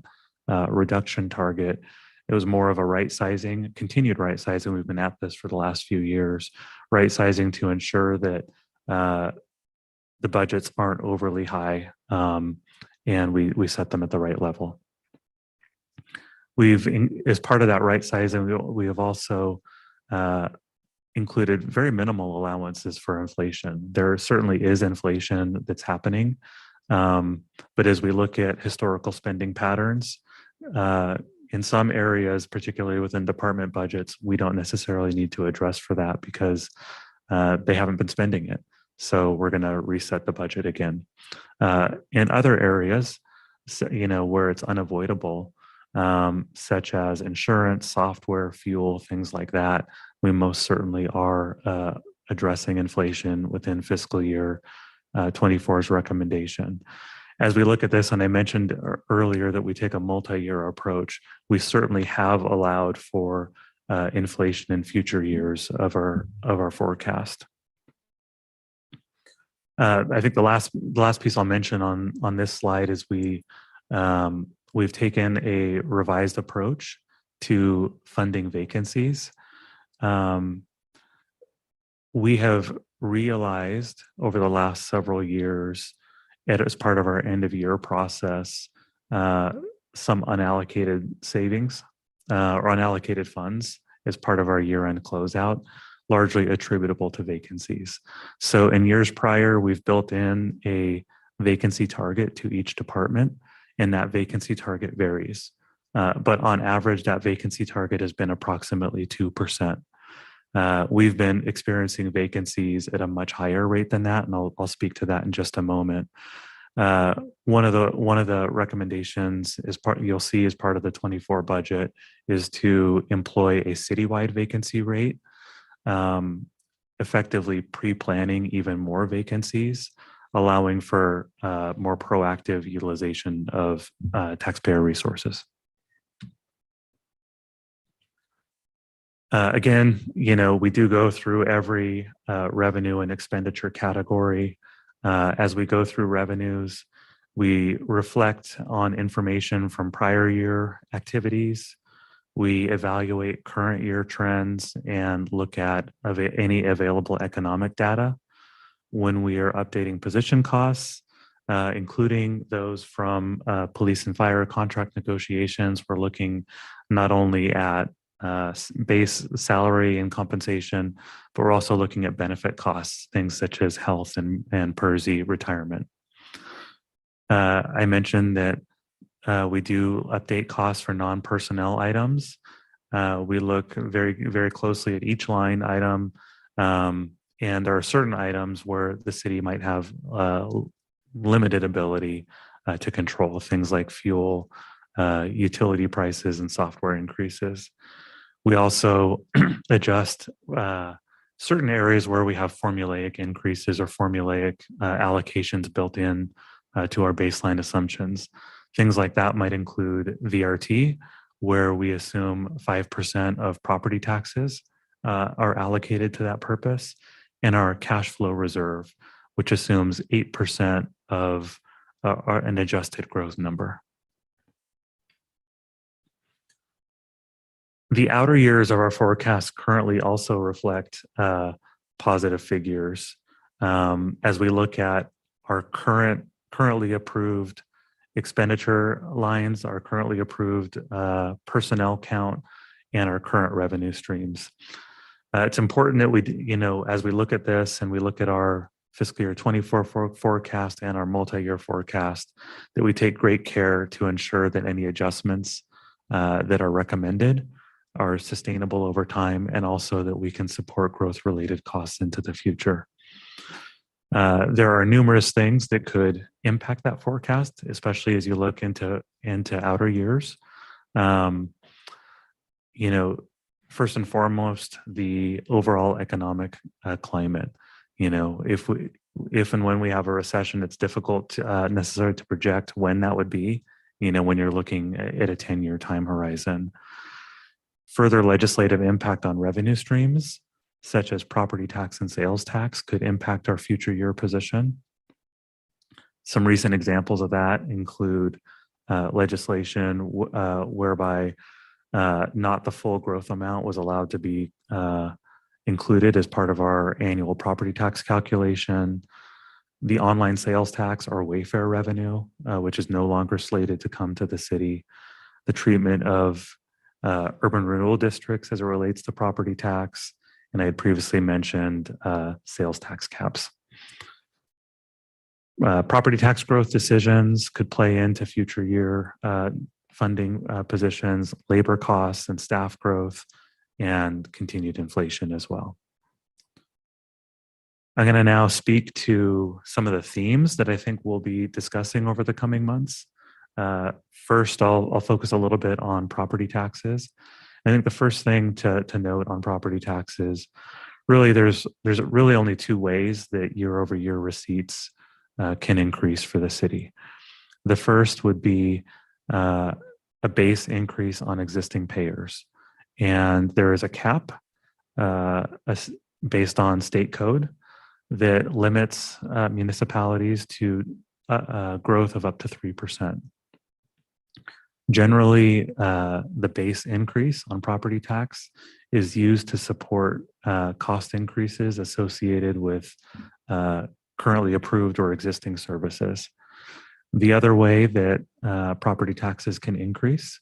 reduction target. It was more of a right sizing, continued right sizing. We've been at this for the last few years, right sizing to ensure that the budgets aren't overly high, and we set them at the right level. As part of that right sizing, we have also included very minimal allowances for inflation. There certainly is inflation that's happening, but as we look at historical spending patterns, in some areas, particularly within department budgets, we don't necessarily need to address for that because they haven't been spending it. So we're going to reset the budget again. In other areas, where it's unavoidable, such as insurance, software, fuel, things like that, we most certainly are addressing inflation within fiscal year 24's recommendation. As we look at this, and I mentioned earlier that we take a multi-year approach, we certainly have allowed for inflation in future years of our forecast. I think the last piece I'll mention on this slide is we've taken a revised approach to funding vacancies. We have realized over the last several years, as part of our end of year process, some unallocated savings or unallocated funds as part of our year-end closeout, largely attributable to vacancies. So in years prior, we've built in a vacancy target to each department, and that vacancy target varies. But on average, that vacancy target has been approximately 2%. We've been experiencing vacancies at a much higher rate than that, and I'll speak to that in just a moment. One of the recommendations you'll see as part of the 24 budget is to employ a citywide vacancy rate, effectively pre-planning even more vacancies, allowing for more proactive utilization of taxpayer resources. Again, we do go through every revenue and expenditure category. As we go through revenues, we reflect on information from prior year activities. We evaluate current year trends and look at any available economic data. When we are updating position costs, including those from police and fire contract negotiations, we're looking not only at base salary and compensation, but we're also looking at benefit costs, things such as health and PERSI retirement. I mentioned that we do update costs for non-personnel items. We look very, very closely at each line item. And there are certain items where the city might have limited ability to control, things like fuel, utility prices, and software increases. We also adjust certain areas where we have formulaic increases or formulaic allocations built in to our baseline assumptions. Things like that might include VRT, where we assume 5% of property taxes are allocated to that purpose, and our cash flow reserve, which assumes 8% of an adjusted growth number. The outer years of our forecast currently also reflect positive figures. As we look at our currently approved expenditure lines, our currently approved personnel count, and our current revenue streams. It's important that we, as we look at this and we look at our fiscal year 24 forecast and our multi-year forecast, that we take great care to ensure that any adjustments that are recommended are sustainable over time, and also that we can support growth-related costs into the future. There are numerous things that could impact that forecast, especially as you look into outer years. First and foremost, the overall economic climate. If and when we have a recession, it's difficult necessarily to project when that would be. When you're looking at a 10-year time horizon. Further legislative impact on revenue streams, such as property tax and sales tax, could impact our future year position. Some recent examples of that include legislation whereby not the full growth amount was allowed to be included as part of our annual property tax calculation. The online sales tax or Wayfair revenue, which is no longer slated to come to the city. The treatment of urban renewal districts as it relates to property tax. And I had previously mentioned sales tax caps. Property tax growth decisions could play into future year funding positions, labor costs and staff growth, and continued inflation as well. I'm going to now speak to some of the themes that I think we'll be discussing over the coming months. First, I'll focus a little bit on property taxes. I think the first thing to note on property taxes, really there's really only two ways that year over year receipts can increase for the city. The first would be a base increase on existing payers. And there is a cap based on state code that limits municipalities to growth of up to 3%. Generally, the base increase on property tax is used to support cost increases associated with currently approved or existing services. The other way that property taxes can increase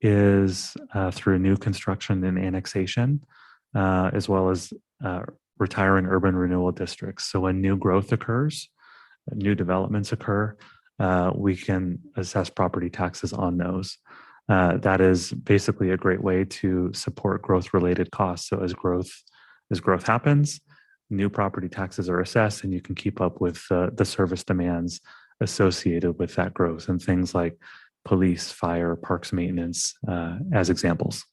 is through new construction and annexation, as well as retiring urban renewal districts. So when new growth occurs, new developments occur, we can assess property taxes on those. That is basically a great way to support growth-related costs. So as growth happens, new property taxes are assessed, and you can keep up with the service demands associated with that growth, and things like police, fire, parks maintenance, as examples.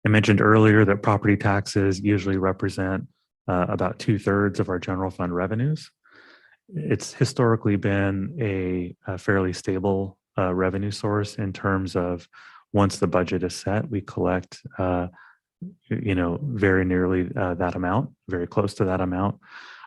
I mentioned earlier that property taxes usually represent about 2/3 of our general fund revenues. It's historically been a fairly stable revenue source in terms of once the budget is set, we collect very nearly that amount, very close to that amount.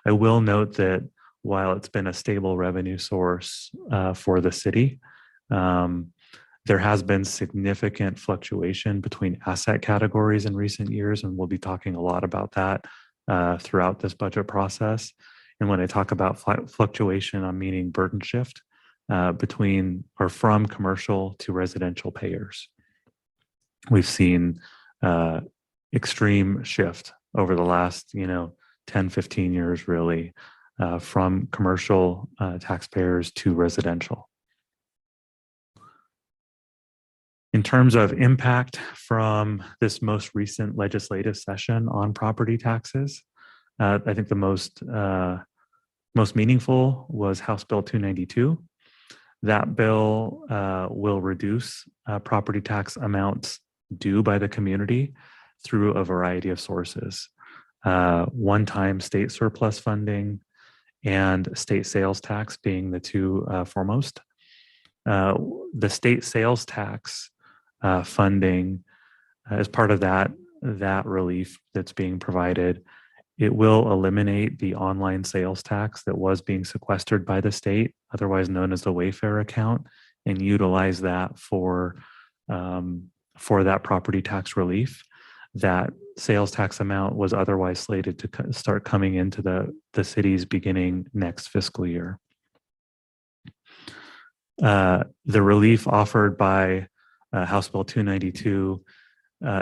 I will note that while it's been a stable revenue source for the city, there has been significant fluctuation between asset categories in recent years, and we'll be talking a lot about that throughout this budget process. And when I talk about fluctuation, I'm meaning burden shift between or from commercial to residential payers. we've seen extreme shift over the last 10, 15 years, really, from commercial taxpayers to residential. In terms of impact from this most recent legislative session on property taxes, I think the most meaningful was House Bill 292. That bill will reduce property tax amounts due by the community through a variety of sources. One-time state surplus funding and state sales tax being the two foremost. The state sales tax funding, as part of that relief that's being provided, it will eliminate the online sales tax that was being sequestered by the state, otherwise known as the Wayfair account, and utilize that for that property tax relief. That sales tax amount was otherwise slated to start coming into the cities beginning next fiscal year. The relief offered by House Bill 292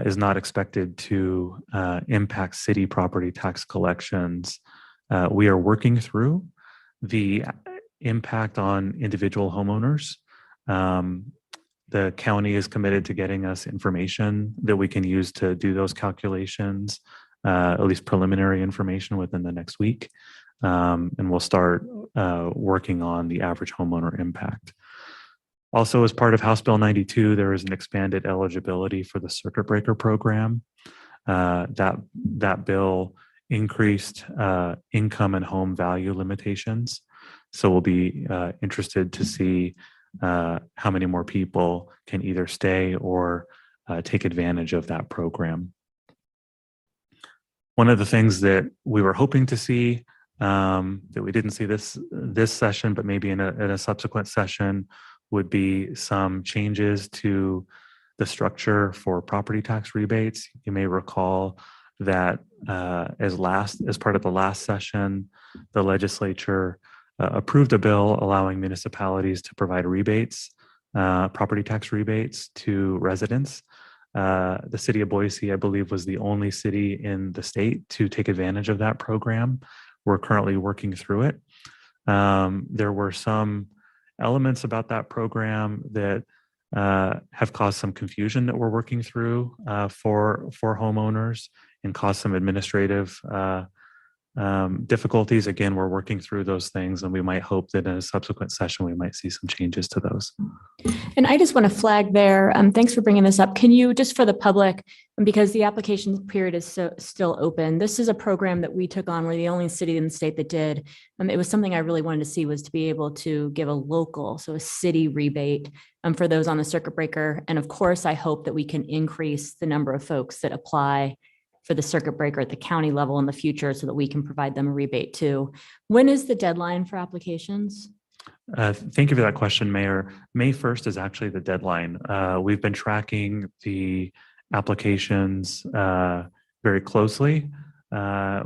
is not expected to impact city property tax collections. We are working through the impact on individual homeowners. The county is committed to getting us information that we can use to do those calculations, at least preliminary information within the next week. And we'll start working on the average homeowner impact. Also, as part of House Bill 92, there is an expanded eligibility for the circuit breaker program. That bill increased income and home value limitations. So we'll be interested to see how many more people can either stay or take advantage of that program. One of the things that we were hoping to see that we didn't see this session, but maybe in a subsequent session, would be some changes to the structure for property tax rebates. You may recall that as part of the last session, the legislature approved a bill allowing municipalities to provide rebates, property tax rebates to residents. The city of Boise, I believe, was the only city in the state to take advantage of that program. We're currently working through it. There were some elements about that program that have caused some confusion that we're working through for homeowners and caused some administrative difficulties. Again, we're working through those things, and we might hope that in a subsequent session, we might see some changes to those. And I just want to flag there, thanks for bringing this up. Can you, just for the public, because the application period is still open, this is a program that we took on. We're the only city in the state that did. It was something I really wanted to see, was to be able to give a local, so a city rebate for those on the circuit breaker. And of course, I hope that we can increase the number of folks that apply for the circuit breaker at the county level in the future so that we can provide them a rebate too. When is the deadline for applications? Thank you for that question, Mayor. May 1st is actually the deadline. We've been tracking the applications very closely. I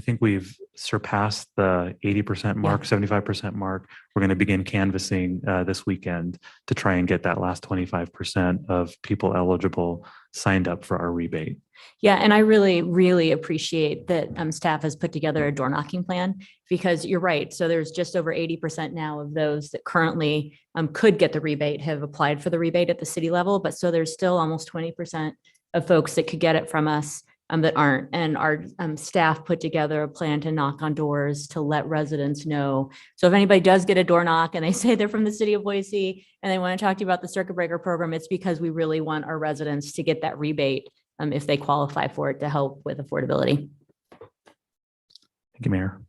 think we've surpassed the 80% mark, 75% mark. We're going to begin canvassing this weekend to try and get that last 25% of people eligible signed up for our rebate. Yeah, and I really, really appreciate that staff has put together a door knocking plan, because you're right. So there's just over 80% now of those that currently could get the rebate have applied for the rebate at the city level. But so there's still almost 20% of folks that could get it from us that aren't. And our staff put together a plan to knock on doors to let residents know. So if anybody does get a door knock and they say they're from the city of Boise and they want to talk to you about the circuit breaker program, it's because we really want our residents to get that rebate if they qualify for it, to help with affordability. Thank you, Mayor.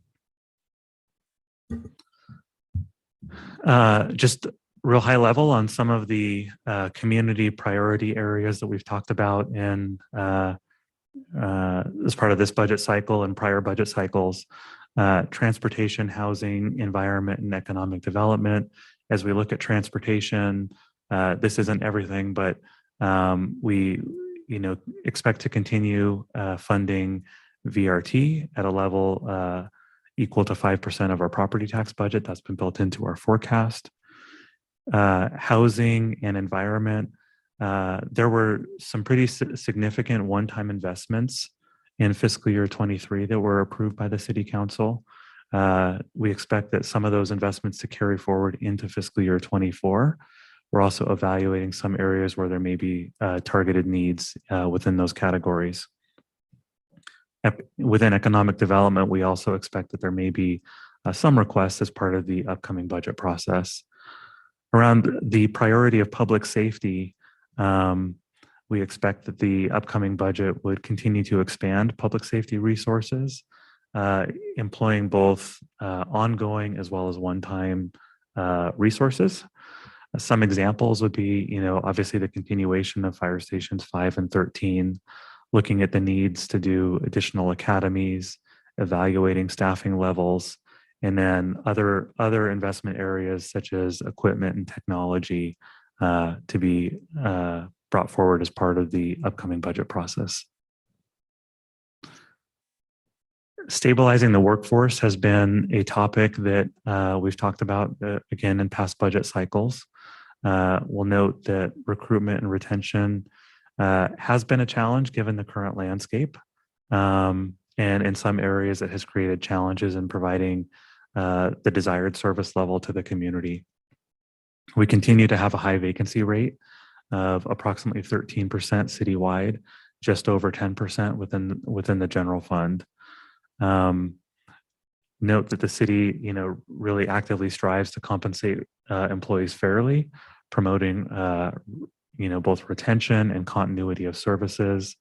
Just real high level on some of the community priority areas that we've talked about in as part of this budget cycle and prior budget cycles: transportation, housing, environment, and economic development. As we look at transportation, this isn't everything, but we expect to continue funding VRT at a level equal to 5% of our property tax budget. That's been built into our forecast. Housing and environment, There were some pretty significant one-time investments in fiscal year 23 that were approved by the city council. We expect that some of those investments to carry forward into fiscal year 24. We're also evaluating some areas where there may be targeted needs within those categories. Within economic development, we also expect that there may be some requests as part of the upcoming budget process. Around the priority of public safety, we expect that the upcoming budget would continue to expand public safety resources, employing both ongoing as well as one-time resources. Some examples would be, obviously the continuation of fire stations 5 and 13, looking at the needs to do additional academies, evaluating staffing levels, and then other investment areas such as equipment and technology to be brought forward as part of the upcoming budget process. Stabilizing the workforce has been a topic that we've talked about again in past budget cycles. We'll note that recruitment and retention has been a challenge given the current landscape. And in some areas it has created challenges in providing the desired service level to the community. We continue to have a high vacancy rate of approximately 13% citywide, just over 10% within the general fund. Note that the city, really actively strives to compensate employees fairly, promoting, both retention and continuity of services,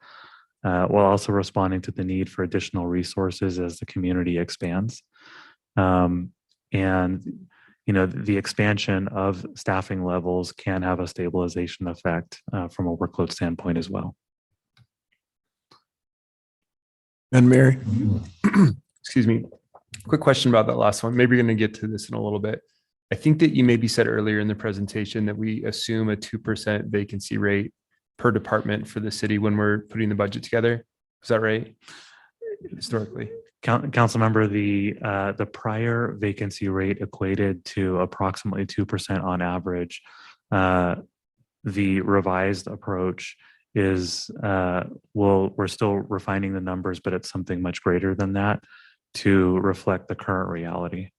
while also responding to the need for additional resources as the community expands. The expansion of staffing levels can have a stabilization effect from a workload standpoint as well. And Mary, excuse me, quick question about that last one. Maybe you're going to get to this in a little bit. I think that you maybe said earlier in the presentation that we assume a 2% vacancy rate per department for the city when we're putting the budget together. Is that right? Historically. Council member, the prior vacancy rate equated to approximately 2% on average. The revised approach is, we're still refining the numbers, but it's something much greater than that to reflect the current reality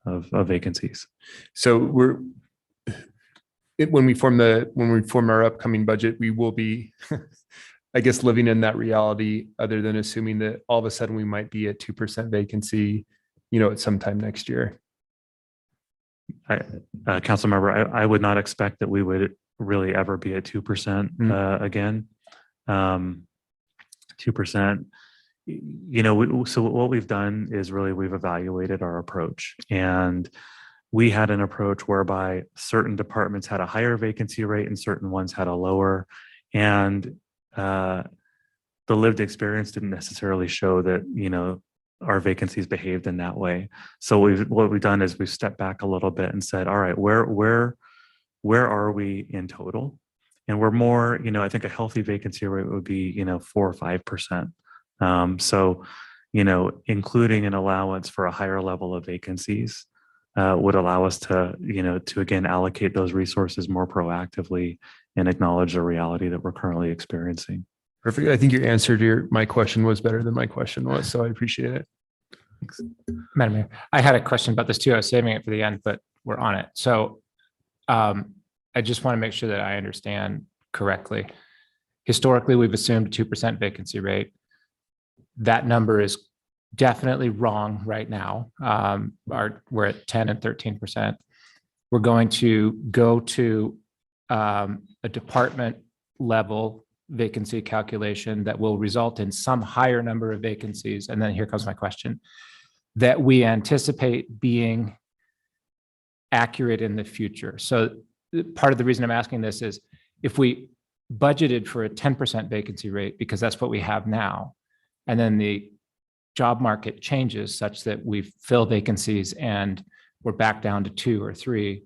of vacancies. So when we form our upcoming budget, we will be, I guess, living in that reality, other than assuming that all of a sudden we might be at 2% vacancy, at some time next year. Council member, I would not expect that we would really ever be at 2% again. 2%. So what we've done is really we've evaluated our approach, and we had an approach whereby certain departments had a higher vacancy rate and certain ones had a lower, and the lived experience didn't necessarily show that our vacancies behaved in that way. So what we've done is we've stepped back a little bit and said, all right, where are we in total? And we're more, I think a healthy vacancy rate would be 4 or 5%. So including an allowance for a higher level of vacancies would allow us to again allocate those resources more proactively and acknowledge the reality that we're currently experiencing. Perfect. I think your answer to my question was better than my question was, so I appreciate it. Thanks. Madam Mayor, I had a question about this too. I was saving it for the end, but we're on it. So I just want to make sure that I understand correctly. Historically, we've assumed 2% vacancy rate. That number is definitely wrong right now. We're at 10 and 13%. We're going to go to a department level vacancy calculation that will result in some higher number of vacancies. And then here comes my question, that we anticipate being accurate in the future. So part of the reason I'm asking this is if we budgeted for a 10% vacancy rate, because that's what we have now, and then the job market changes such that we fill vacancies and we're back down to 2 or 3,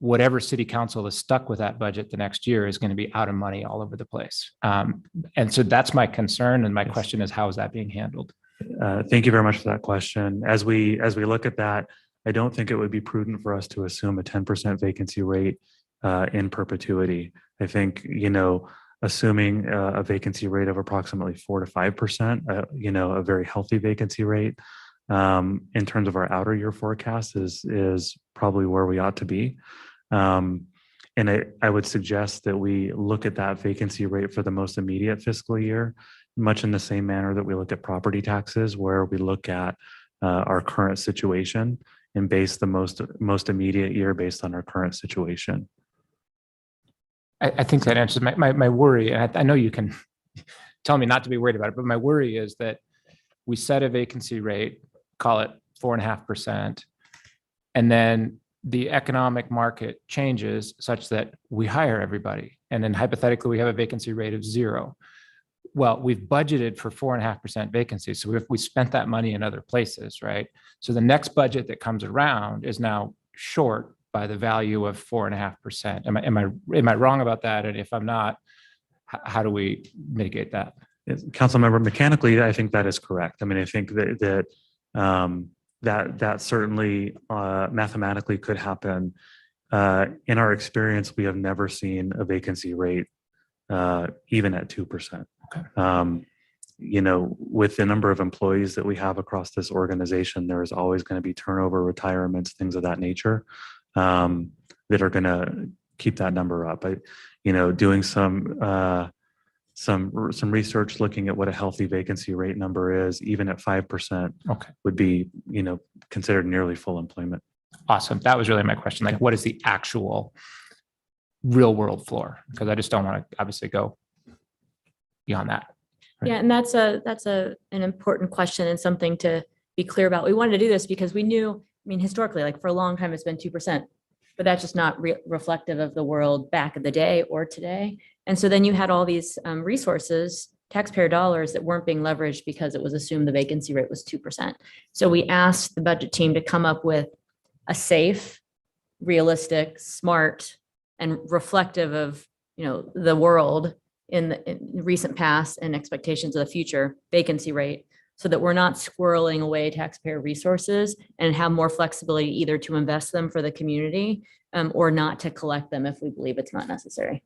whatever city council is stuck with that budget the next year is going to be out of money all over the place. And so that's my concern. And my question is, how is that being handled? Thank you very much for that question. As we look at that, I don't think it would be prudent for us to assume a 10% vacancy rate in perpetuity. I think, assuming a vacancy rate of approximately 4 to 5%, a very healthy vacancy rate in terms of our outer year forecast is probably where we ought to be. And I would suggest that we look at that vacancy rate for the most immediate fiscal year, much in the same manner that we look at property taxes, where we look at our current situation and base the most immediate year based on our current situation. I think that answers my worry. And I know you can tell me not to be worried about it, but my worry is that we set a vacancy rate, call it 4.5%, and then the economic market changes such that we hire everybody. And then hypothetically, we have a vacancy rate of 0. Well, we've budgeted for 4.5% vacancy. So we spent that money in other places, right? So the next budget that comes around is now short by the value of 4.5%. Am I wrong about that? And if I'm not, how do we mitigate that? Council member, mechanically, I think that is correct. I mean, I think that certainly mathematically could happen. In our experience, we have never seen a vacancy rate even at 2%. Okay. With the number of employees that we have across this organization, there is always going to be turnover, retirements, things of that nature that are going to keep that number up. Doing some research looking at what a healthy vacancy rate number is, even at 5%, Okay. would be, considered nearly full employment. Awesome. That was really my question. Like, what is the actual real world floor? Because I just don't want to obviously go beyond that. Yeah, and that's an important question and something to be clear about. We wanted to do this because we knew, historically, like for a long time, it's been 2%, but that's just not reflective of the world back in the day or today. And so then you had all these resources, taxpayer dollars that weren't being leveraged because it was assumed the vacancy rate was 2%. So we asked the budget team to come up with a safe, realistic, smart, and reflective of, the world in the recent past and expectations of the future vacancy rate, so that we're not squirreling away taxpayer resources and have more flexibility either to invest them for the community or not to collect them if we believe it's not necessary.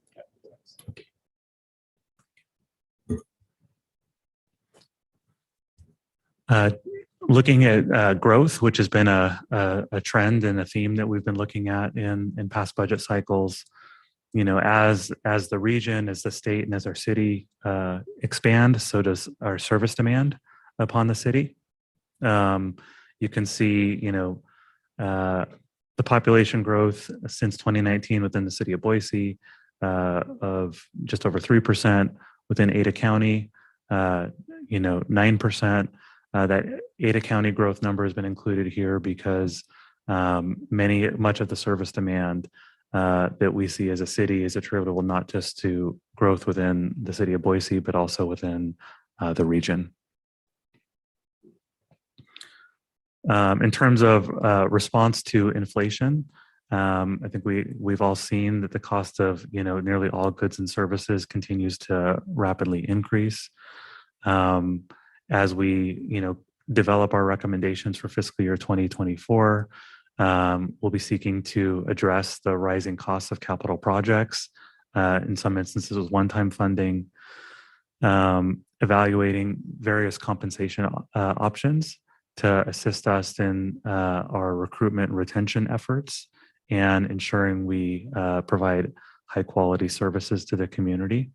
Looking at growth, which has been a trend and a theme that we've been looking at in past budget cycles, as the region, as the state, and as our city expand, so does our service demand upon the city. You can see, the population growth since 2019 within the city of Boise of just over 3%, within Ada County, 9%. That Ada County growth number has been included here because much of the service demand that we see as a city is attributable not just to growth within the city of Boise, but also within the region. In terms of response to inflation, I think we've all seen that the cost of nearly all goods and services continues to rapidly increase. As we develop our recommendations for fiscal year 2024, we'll be seeking to address the rising costs of capital projects, in some instances with one-time funding, evaluating various compensation options to assist us in our recruitment and retention efforts, and ensuring we provide high-quality services to the community.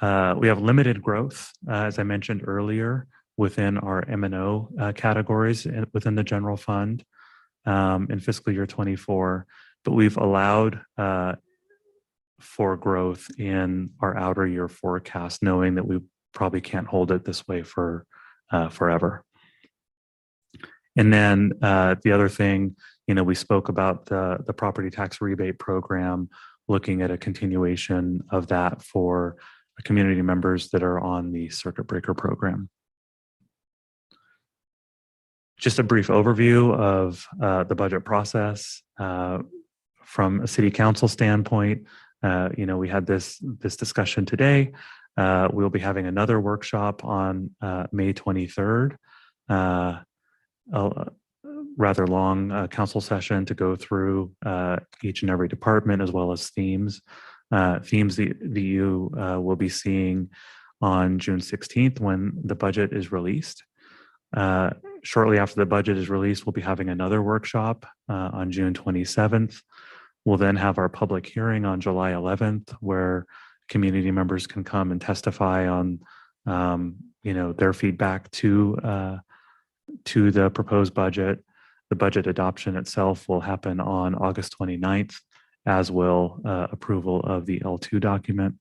We have limited growth, as I mentioned earlier, within our M&O categories within the general fund in fiscal year 24, but we've allowed for growth in our outer year forecast, knowing that we probably can't hold it this way for forever. And then the other thing, we spoke about the property tax rebate program, looking at a continuation of that for community members that are on the circuit breaker program. Just a brief overview of the budget process from a city council standpoint. We had this discussion today. We'll be having another workshop on May 23rd. rather long council session to go through each and every department as well as themes. Themes that you will be seeing on June 16th when the budget is released. Shortly after the budget is released, we'll be having another workshop on June 27th. We'll then have our public hearing on July 11th, where community members can come and testify on, their feedback to the proposed budget. The budget adoption itself will happen on August 29th, as will approval of the L2 document.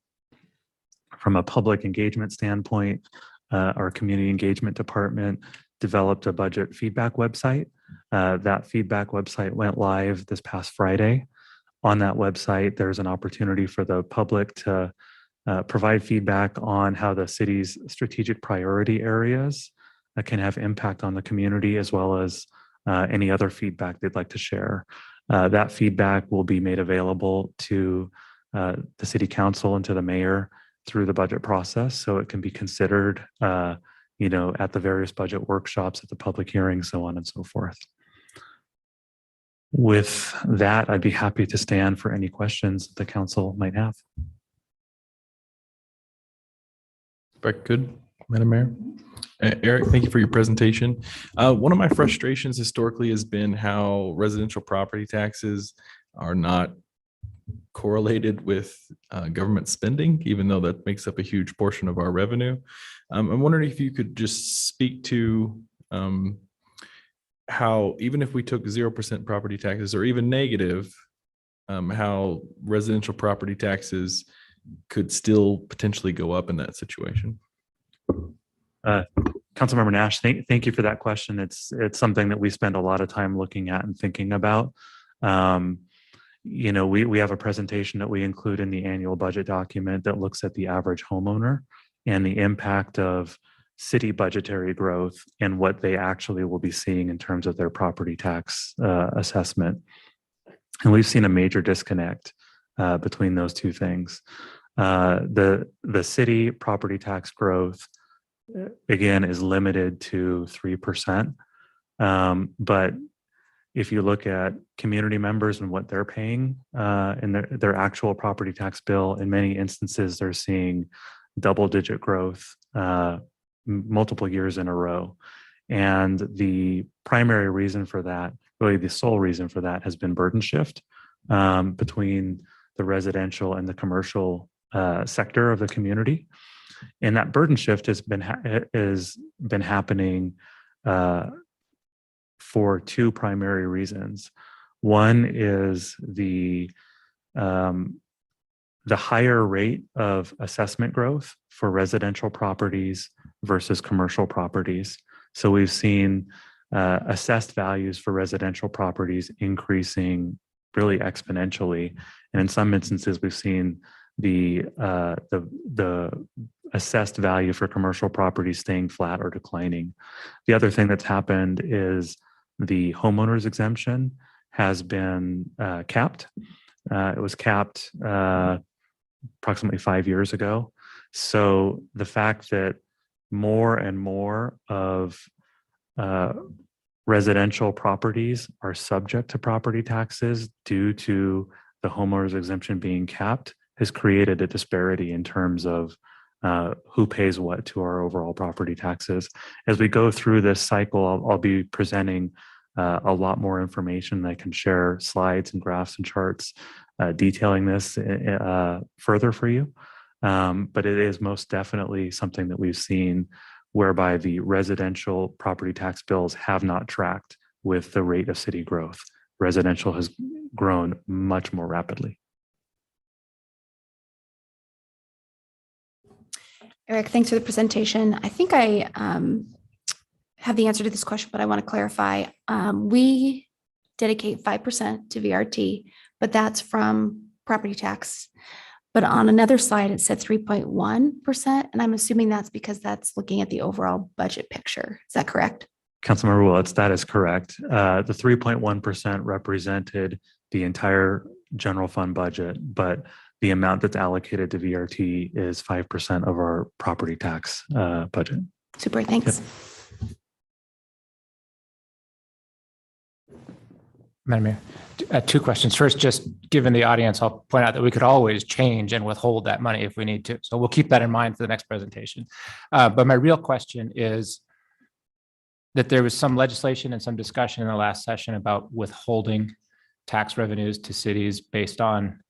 From a public engagement standpoint, our community engagement department developed a budget feedback website. That feedback website went live this past Friday. On that website, there's an opportunity for the public to provide feedback on how the city's strategic priority areas can have impact on the community, as well as any other feedback they'd like to share. That feedback will be made available to the city council and to the mayor through the budget process, so it can be considered at the various budget workshops, at the public hearings, so on and so forth. With that, I'd be happy to stand for any questions the council might have. Back good, Madam Mayor. Eric, thank you for your presentation. One of my frustrations historically has been how residential property taxes are not correlated with government spending, even though that makes up a huge portion of our revenue. I'm wondering if you could just speak to how, even if we took 0% property taxes or even negative, how residential property taxes could still potentially go up in that situation. Councilmember Nash, thank you for that question. It's something that we spend a lot of time looking at and thinking about. We have a presentation that we include in the annual budget document that looks at the average homeowner and the impact of city budgetary growth and what they actually will be seeing in terms of their property tax assessment. And we've seen a major disconnect between those two things. The city property tax growth, again, is limited to 3%. But if you look at community members and what they're paying in their actual property tax bill, in many instances, they're seeing double-digit growth multiple years in a row. And the primary reason for that, really the sole reason for that, has been burden shift between the residential and the commercial sector of the community. And that burden shift has been happening for two primary reasons. One is the higher rate of assessment growth for residential properties versus commercial properties. So we've seen assessed values for residential properties increasing really exponentially, and in some instances, we've seen the assessed value for commercial properties staying flat or declining. The other thing that's happened is the homeowners exemption has been capped. It was capped approximately 5 years ago. So the fact that more and more of residential properties are subject to property taxes due to the homeowners exemption being capped has created a disparity in terms of who pays what to our overall property taxes. As we go through this cycle, I'll be presenting a lot more information. I can share slides and graphs and charts detailing this further for you. But it is most definitely something that we've seen whereby the residential property tax bills have not tracked with the rate of city growth. Residential has grown much more rapidly. Eric, thanks for the presentation. I think I have the answer to this question, but I want to clarify. We dedicate 5% to VRT, but that's from property tax. But on another slide, it said 3.1%, and I'm assuming that's because that's looking at the overall budget picture. Is that correct? Councilmember Willetts, that is correct. The 3.1% represented the entire general fund budget, but the amount that's allocated to VRT is 5% of our property tax budget. Super, thanks. Yep. Madam Mayor, two questions. First, just given the audience, I'll point out that we could always change and withhold that money if we need to. So we'll keep that in mind for the next presentation. But my real question is that there was some legislation and some discussion in the last session about withholding tax revenues to cities based on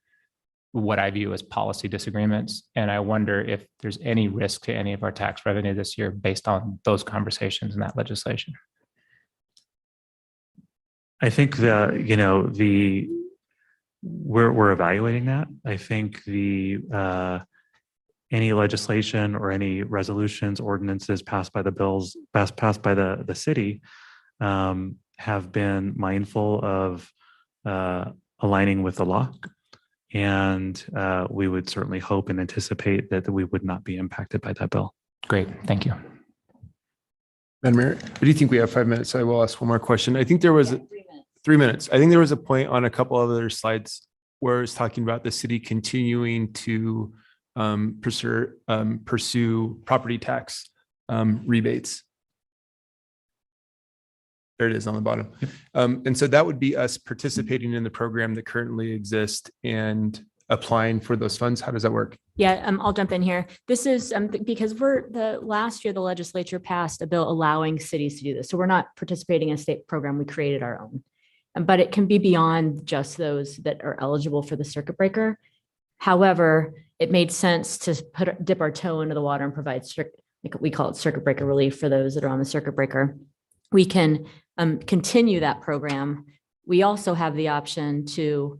what I view as policy disagreements. And I wonder if there's any risk to any of our tax revenue this year based on those conversations and that legislation. I think we're evaluating that. I think any legislation or any resolutions, ordinances passed by the city have been mindful of aligning with the law. And we would certainly hope and anticipate that we would not be impacted by that bill. Great, thank you. Madam Mayor, I do think we have 5 minutes. So I will ask one more question. I think there was 3 minutes. I think there was a point on a couple of other slides where it's talking about the city continuing to pursue property tax rebates. There it is on the bottom. And so that would be us participating in the program that currently exists and applying for those funds. How does that work? Yeah, I'll jump in here. This is because last year, the legislature passed a bill allowing cities to do this. So we're not participating in a state program. We created our own. But it can be beyond just those that are eligible for the circuit breaker. However, it made sense to dip our toe into the water and provide, we call it circuit breaker relief for those that are on the circuit breaker. We can continue that program. We also have the option to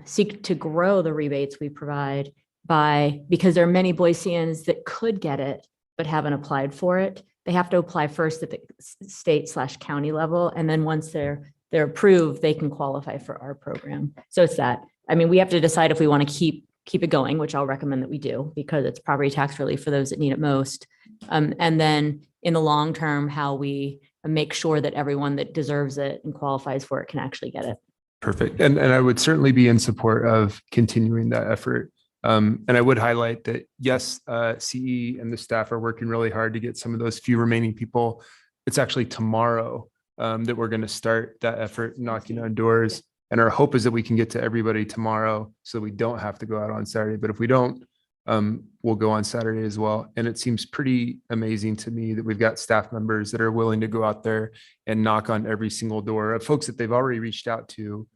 seek to grow the rebates we provide because there are many Boiseans that could get it, but haven't applied for it. They have to apply first at the state/county level. And then once they're approved, they can qualify for our program. So it's that. I mean, we have to decide if we want to keep it going, which I'll recommend that we do because it's property tax relief for those that need it most. And then in the long term, how we make sure that everyone that deserves it and qualifies for it can actually get it. Perfect. And I would certainly be in support of continuing that effort. And I would highlight that, yes, CE and the staff are working really hard to get some of those few remaining people. It's actually tomorrow that we're going to start that effort, knocking on doors. And our hope is that we can get to everybody tomorrow so we don't have to go out on Saturday. But if we don't, we'll go on Saturday as well. And it seems pretty amazing to me that we've got staff members that are willing to go out there and knock on every single door of folks that they've already reached out to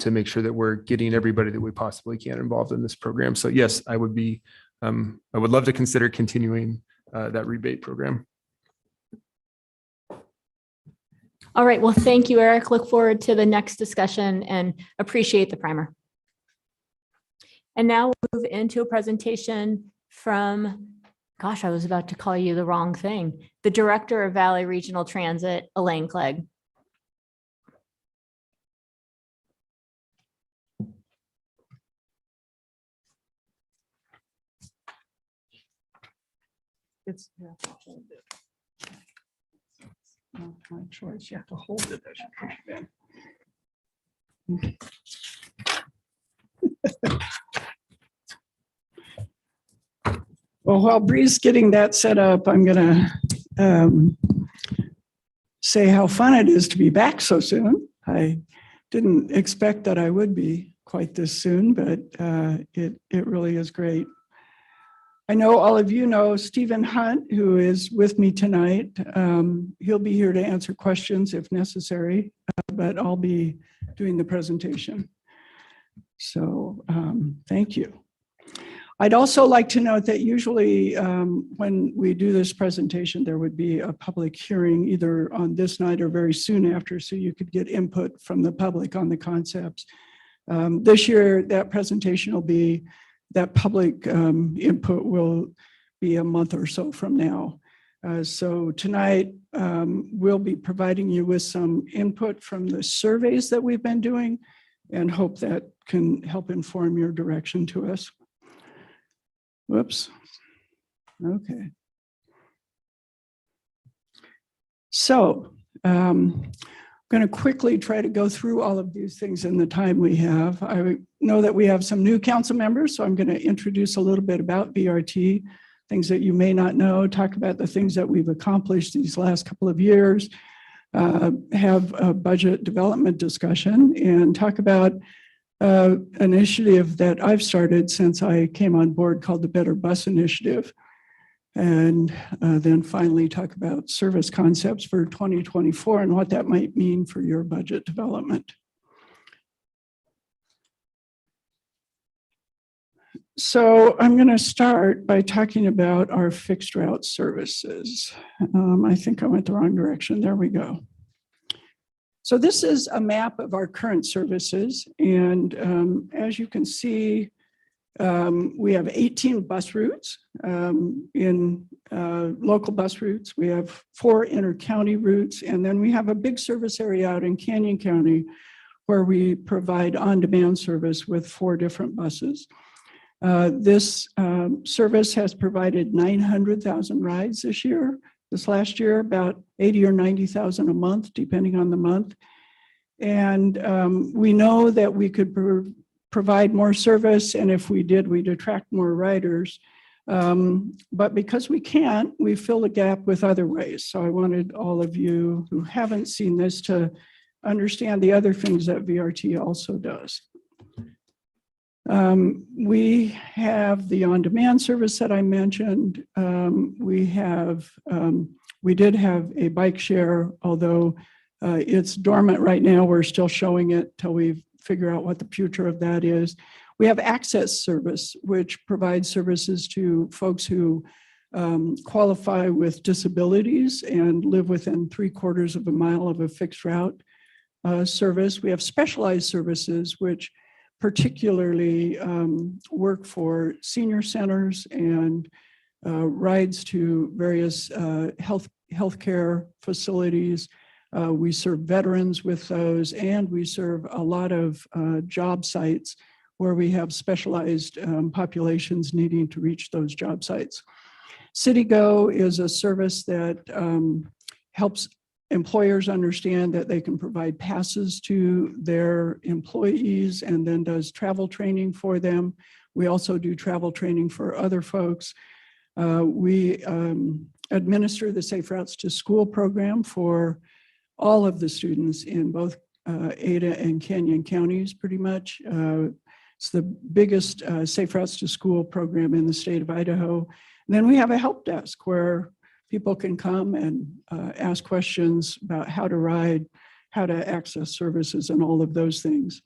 make sure that we're getting everybody that we possibly can involved in this program. So yes, I would love to consider continuing that rebate program. All right. Well, thank you, Eric. Look forward to the next discussion and appreciate the primer. And now we'll move into a presentation from, gosh, I was about to call you the wrong thing, the Director of Valley Regional Transit, Elaine Clegg. It's you have to hold it. Not my choice. You have to hold it as you push it in. Well, while Bree's getting that set up, I'm going to say how fun it is to be back so soon. I didn't expect that I would be quite this soon, but it really is great. I know all of you know Stephen Hunt, who is with me tonight. He'll be here to answer questions if necessary, but I'll be doing the presentation. So thank you. I'd also like to note that usually when we do this presentation, there would be a public hearing either on this night or very soon after, so you could get input from the public on the concepts. This year, that presentation will be, that public input will be a month or so from now. So tonight, we'll be providing you with some input from the surveys that we've been doing and hope that can help inform your direction to us. Whoops. Okay. So I'm going to quickly try to go through all of these things in the time we have. I know that we have some new council members, so I'm going to introduce a little bit about VRT, things that you may not know, talk about the things that we've accomplished these last couple of years, have a budget development discussion and talk about an initiative that I've started since I came on board called the Better Bus Initiative. And then finally talk about service concepts for 2024 and what that might mean for your budget development. So I'm going to start by talking about our fixed route services. I think I went the wrong direction. There we go. So this is a map of our current services. And as you can see, we have 18 bus routes in local bus routes. We have 4 inter-county routes, and then we have a big service area out in Canyon County where we provide on-demand service with 4 different buses. This service has provided 900,000 rides this year. This last year, about 80 or 90,000 a month, depending on the month. And we know that we could provide more service, and if we did, we'd attract more riders. But because we can't, we fill the gap with other ways. So I wanted all of you who haven't seen this to understand the other things that VRT also does. We have the on-demand service that I mentioned. We did have a bike share, although it's dormant right now. We're still showing it till we figure out what the future of that is. We have access service, which provides services to folks who qualify with disabilities and live within 3/4 of a mile of a fixed route service. We have specialized services, which particularly work for senior centers and rides to various healthcare facilities. We serve veterans with those, and we serve a lot of job sites where we have specialized populations needing to reach those job sites. CityGo is a service that helps employers understand that they can provide passes to their employees and then does travel training for them. We also do travel training for other folks. We administer the Safe Routes to School program for all of the students in both Ada and Canyon counties, pretty much. It's the biggest Safe Routes to School program in the state of Idaho. And then we have a help desk where people can come and ask questions about how to ride, how to access services, and all of those things.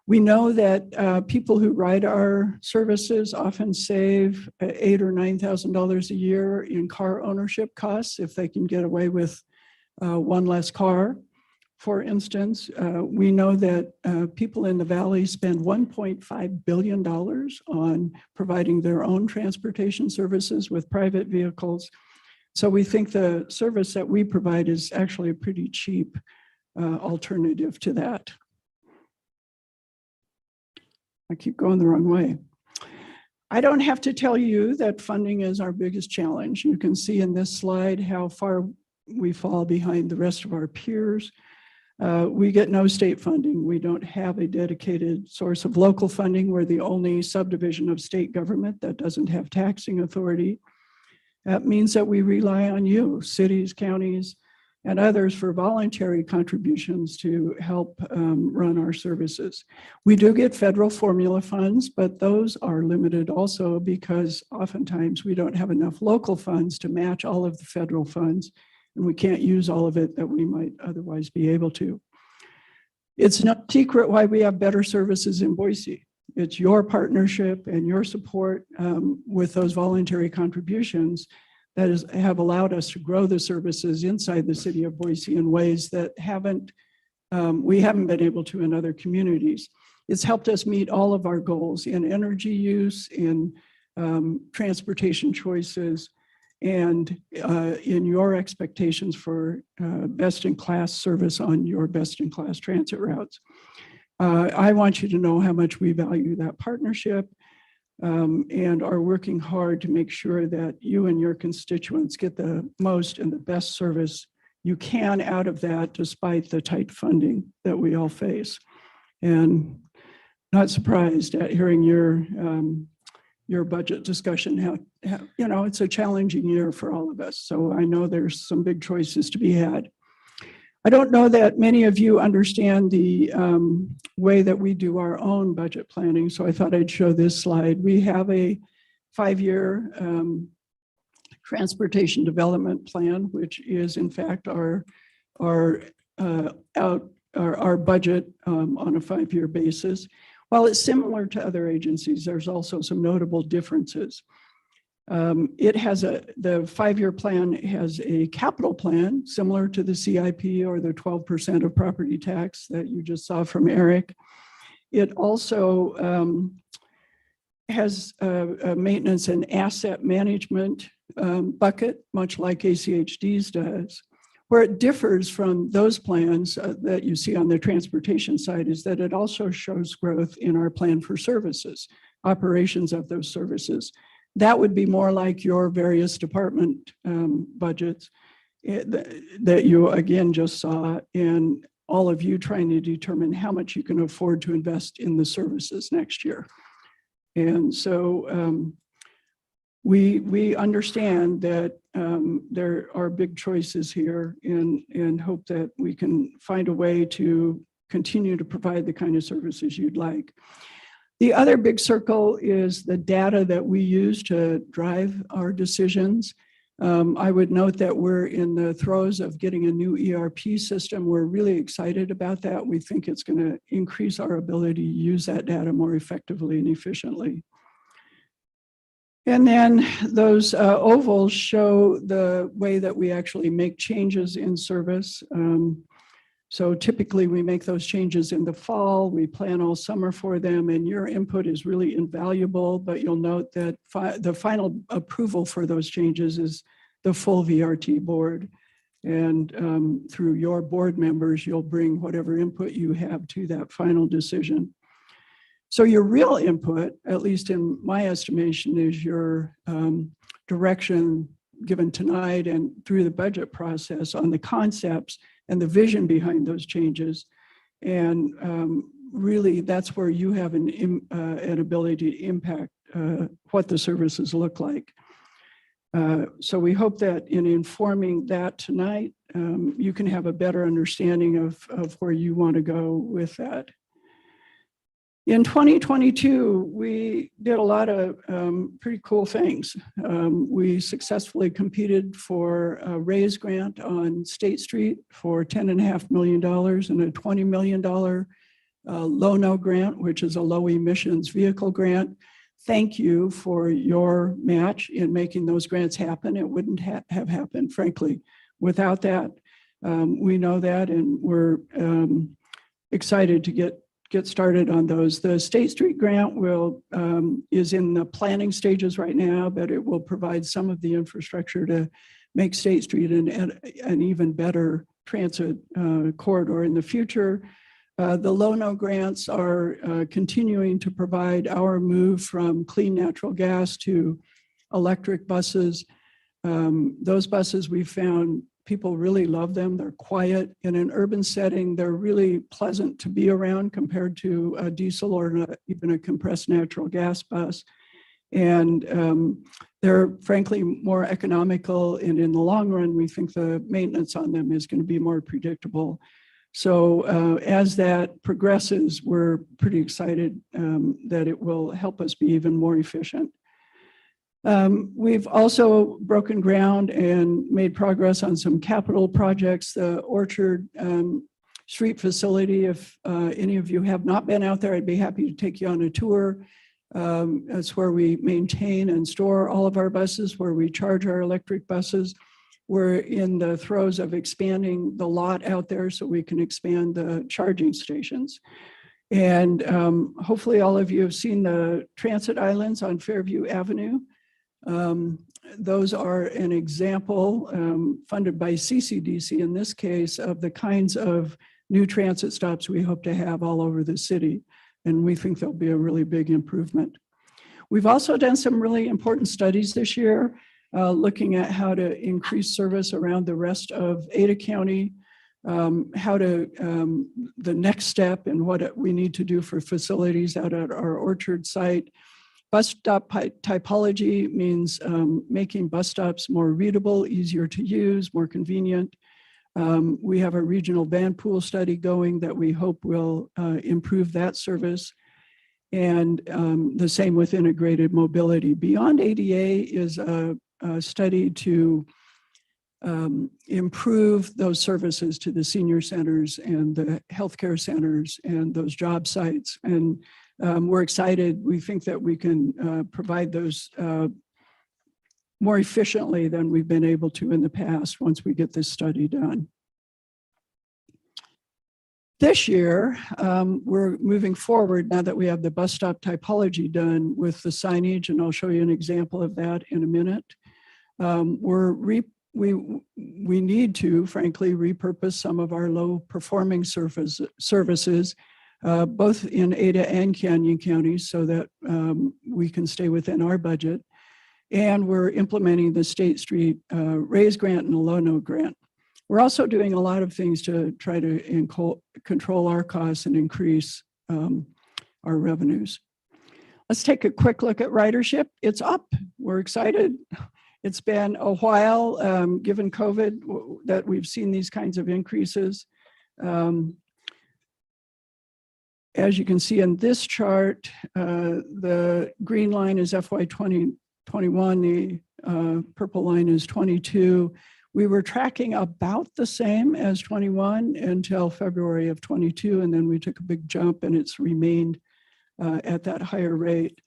We know that people who ride our services often save $8,000 or $9,000 a year in car ownership costs if they can get away with one less car. For instance, we know that people in the valley spend $1.5 billion on providing their own transportation services with private vehicles. So we think the service that we provide is actually a pretty cheap alternative to that. I keep going the wrong way. I don't have to tell you that funding is our biggest challenge. You can see in this slide how far we fall behind the rest of our peers. We get no state funding. We don't have a dedicated source of local funding. We're the only subdivision of state government that doesn't have taxing authority. That means that we rely on you, cities, counties, and others for voluntary contributions to help run our services. We do get federal formula funds, but those are limited also because oftentimes we don't have enough local funds to match all of the federal funds, and we can't use all of it that we might otherwise be able to. It's no secret why we have better services in Boise. It's your partnership and your support with those voluntary contributions that have allowed us to grow the services inside the city of Boise in ways that we haven't been able to in other communities. It's helped us meet all of our goals in energy use, in transportation choices, and in your expectations for best-in-class service on your best-in-class transit routes. I want you to know how much we value that partnership and are working hard to make sure that you and your constituents get the most and the best service you can out of that, despite the tight funding that we all face. And not surprised at hearing your budget discussion, how it's a challenging year for all of us. So I know there's some big choices to be had. I don't know that many of you understand the way that we do our own budget planning, so I thought I'd show this slide. We have a 5-year transportation development plan, which is in fact our budget on a 5-year basis. While it's similar to other agencies, there's also some notable differences. The 5-year plan has a capital plan similar to the CIP or the 12% of property tax that you just saw from Eric. It also has a maintenance and asset management bucket, much like ACHD's does. Where it differs from those plans that you see on the transportation side is that it also shows growth in our plan for services, operations of those services. That would be more like your various department budgets that you again just saw, and all of you trying to determine how much you can afford to invest in the services next year. And so we understand that there are big choices here, and hope that we can find a way to continue to provide the kind of services you'd like. The other big circle is the data that we use to drive our decisions. I would note that we're in the throes of getting a new ERP system. We're really excited about that. We think it's going to increase our ability to use that data more effectively and efficiently. And then those ovals show the way that we actually make changes in service. So typically we make those changes in the fall, we plan all summer for them, and your input is really invaluable, but you'll note that the final approval for those changes is the full VRT board. And through your board members, you'll bring whatever input you have to that final decision. So your real input, at least in my estimation, is your direction given tonight and through the budget process on the concepts and the vision behind those changes. And really that's where you have an ability to impact what the services look like. So we hope that in informing that tonight, you can have a better understanding of where you want to go with that. In 2022, we did a lot of pretty cool things. We successfully competed for a RAISE grant on State Street for $10.5 million and a $20 million LONO grant, which is a low emissions vehicle grant. Thank you for your match in making those grants happen. It wouldn't have happened, frankly, without that. We know that, and we're excited to get started on those. The State Street grant is in the planning stages right now, but it will provide some of the infrastructure to make State Street an even better transit corridor in the future. The LONO grants are continuing to provide our move from clean natural gas to electric buses. Those buses, we found people really love them. They're quiet. In an urban setting, they're really pleasant to be around compared to a diesel or even a compressed natural gas bus. And they're frankly more economical. And in the long run, we think the maintenance on them is going to be more predictable. So as that progresses, we're pretty excited that it will help us be even more efficient. We've also broken ground and made progress on some capital projects. The Orchard Street facility, if any of you have not been out there, I'd be happy to take you on a tour. That's where we maintain and store all of our buses, where we charge our electric buses. We're in the throes of expanding the lot out there so we can expand the charging stations. And hopefully all of you have seen the transit islands on Fairview Avenue. Those are an example funded by CCDC in this case of the kinds of new transit stops we hope to have all over the city. And we think there'll be a really big improvement. We've also done some really important studies this year looking at how to increase service around the rest of Ada County, the next step and what we need to do for facilities out at our Orchard site. Bus stop typology means making bus stops more readable, easier to use, more convenient. We have a regional van pool study going that we hope will improve that service. And the same with integrated mobility. Beyond ADA is a study to improve those services to the senior centers and the healthcare centers and those job sites. And we're excited. We think that we can provide those more efficiently than we've been able to in the past once we get this study done. This year, we're moving forward now that we have the bus stop typology done with the signage, and I'll show you an example of that in a minute. We need to, frankly, repurpose some of our low-performing services, both in Ada and Canyon counties, so that we can stay within our budget. And we're implementing the State Street Raise Grant and a Low-No Grant. We're also doing a lot of things to try to control our costs and increase our revenues. Let's take a quick look at ridership. It's up. We're excited. It's been a while, given COVID, that we've seen these kinds of increases. As you can see in this chart, the green line is FY 2021, the purple line is 22. We were tracking about the same as 21 until February of 22, and then we took a big jump and it's remained at that higher rate.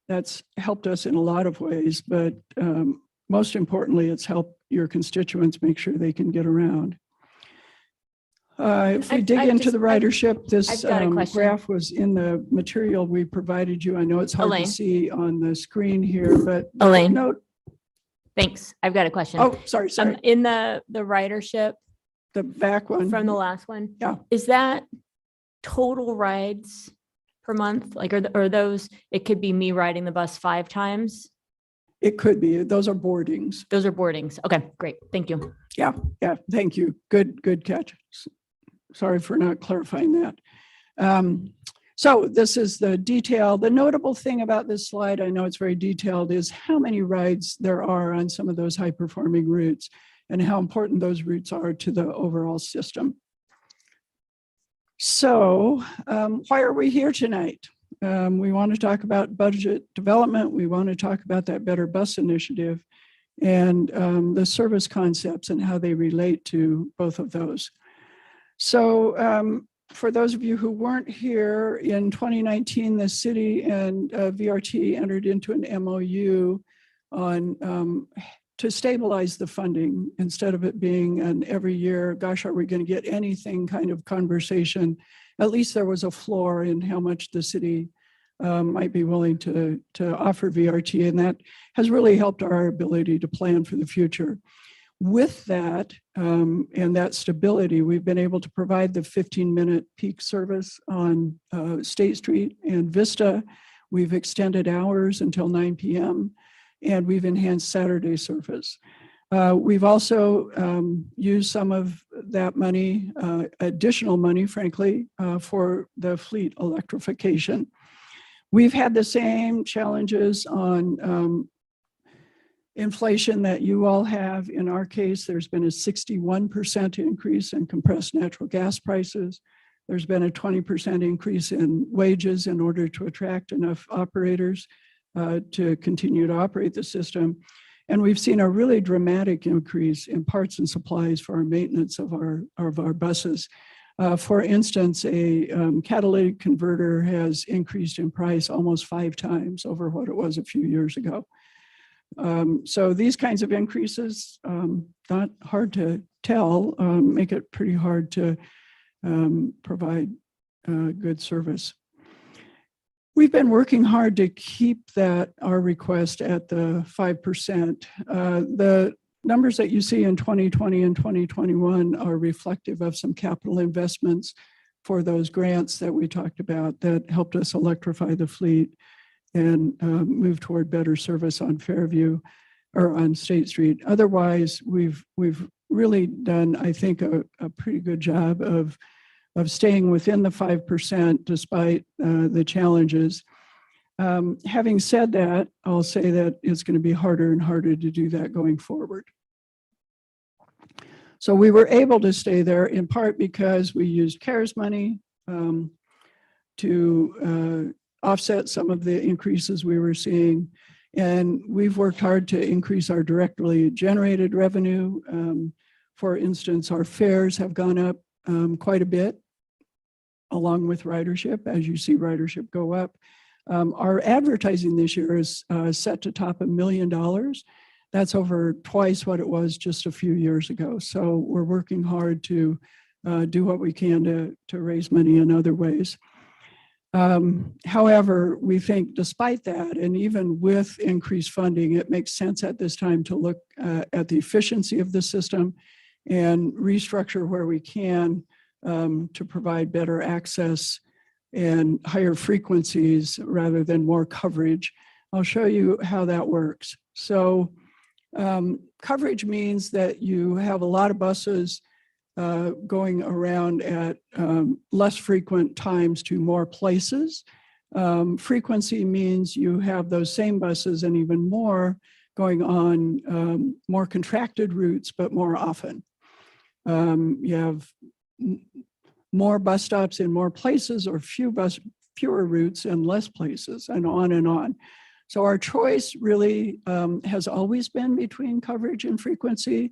That's helped us in a lot of ways, but most importantly, it's helped your constituents make sure they can get around. If we dig into the ridership, this graph was in the material we provided you. I know it's hard to see on the screen here, but Elaine, note. Thanks. I've got a question. Oh, sorry. In the ridership, the back one from the last one, yeah, is that total rides per month? Like, are those? It could be me riding the bus 5 times. It could be. Those are boardings. Those are boardings. Okay, great. Thank you. Yeah. Thank you. Good catch. Sorry for not clarifying that. So this is the detail. The notable thing about this slide, I know it's very detailed, is how many rides there are on some of those high-performing routes and how important those routes are to the overall system. So why are we here tonight? We want to talk about budget development. We want to talk about that Better Bus Initiative and the service concepts and how they relate to both of those. So for those of you who weren't here, in 2019, the city and VRT entered into an MOU on to stabilize the funding instead of it being an every year, gosh, are we going to get anything kind of conversation. At least there was a floor in how much the city might be willing to offer VRT, and that has really helped our ability to plan for the future. With that and that stability, we've been able to provide the 15-minute peak service on State Street and Vista. We've extended hours until 9 p.m. and we've enhanced Saturday service. We've also used some of that money, additional money, frankly, for the fleet electrification. We've had the same challenges on inflation that you all have. In our case, there's been a 61% increase in compressed natural gas prices. There's been a 20% increase in wages in order to attract enough operators to continue to operate the system. And we've seen a really dramatic increase in parts and supplies for our maintenance of our buses. For instance, a catalytic converter has increased in price almost 5 times over what it was a few years ago. So these kinds of increases, not hard to tell, make it pretty hard to provide good service. We've been working hard to keep our request at the 5%. The numbers that you see in 2020 and 2021 are reflective of some capital investments for those grants that we talked about that helped us electrify the fleet and move toward better service on Fairview or on State Street. Otherwise, we've really done, I think, a pretty good job of staying within the 5% despite the challenges. Having said that, I'll say that it's going to be harder and harder to do that going forward. So we were able to stay there in part because we used CARES money to offset some of the increases we were seeing. And we've worked hard to increase our directly generated revenue. For instance, our fares have gone up quite a bit along with ridership, as you see ridership go up. Our advertising this year is set to top $1 million. That's over twice what it was just a few years ago. So we're working hard to do what we can to raise money in other ways. However, we think despite that, and even with increased funding, it makes sense at this time to look at the efficiency of the system and restructure where we can to provide better access and higher frequencies rather than more coverage. I'll show you how that works. So coverage means that you have a lot of buses going around at less frequent times to more places. Frequency means you have those same buses and even more going on more contracted routes, but more often. You have more bus stops in more places or fewer routes and less places, and on and on. So our choice really has always been between coverage and frequency,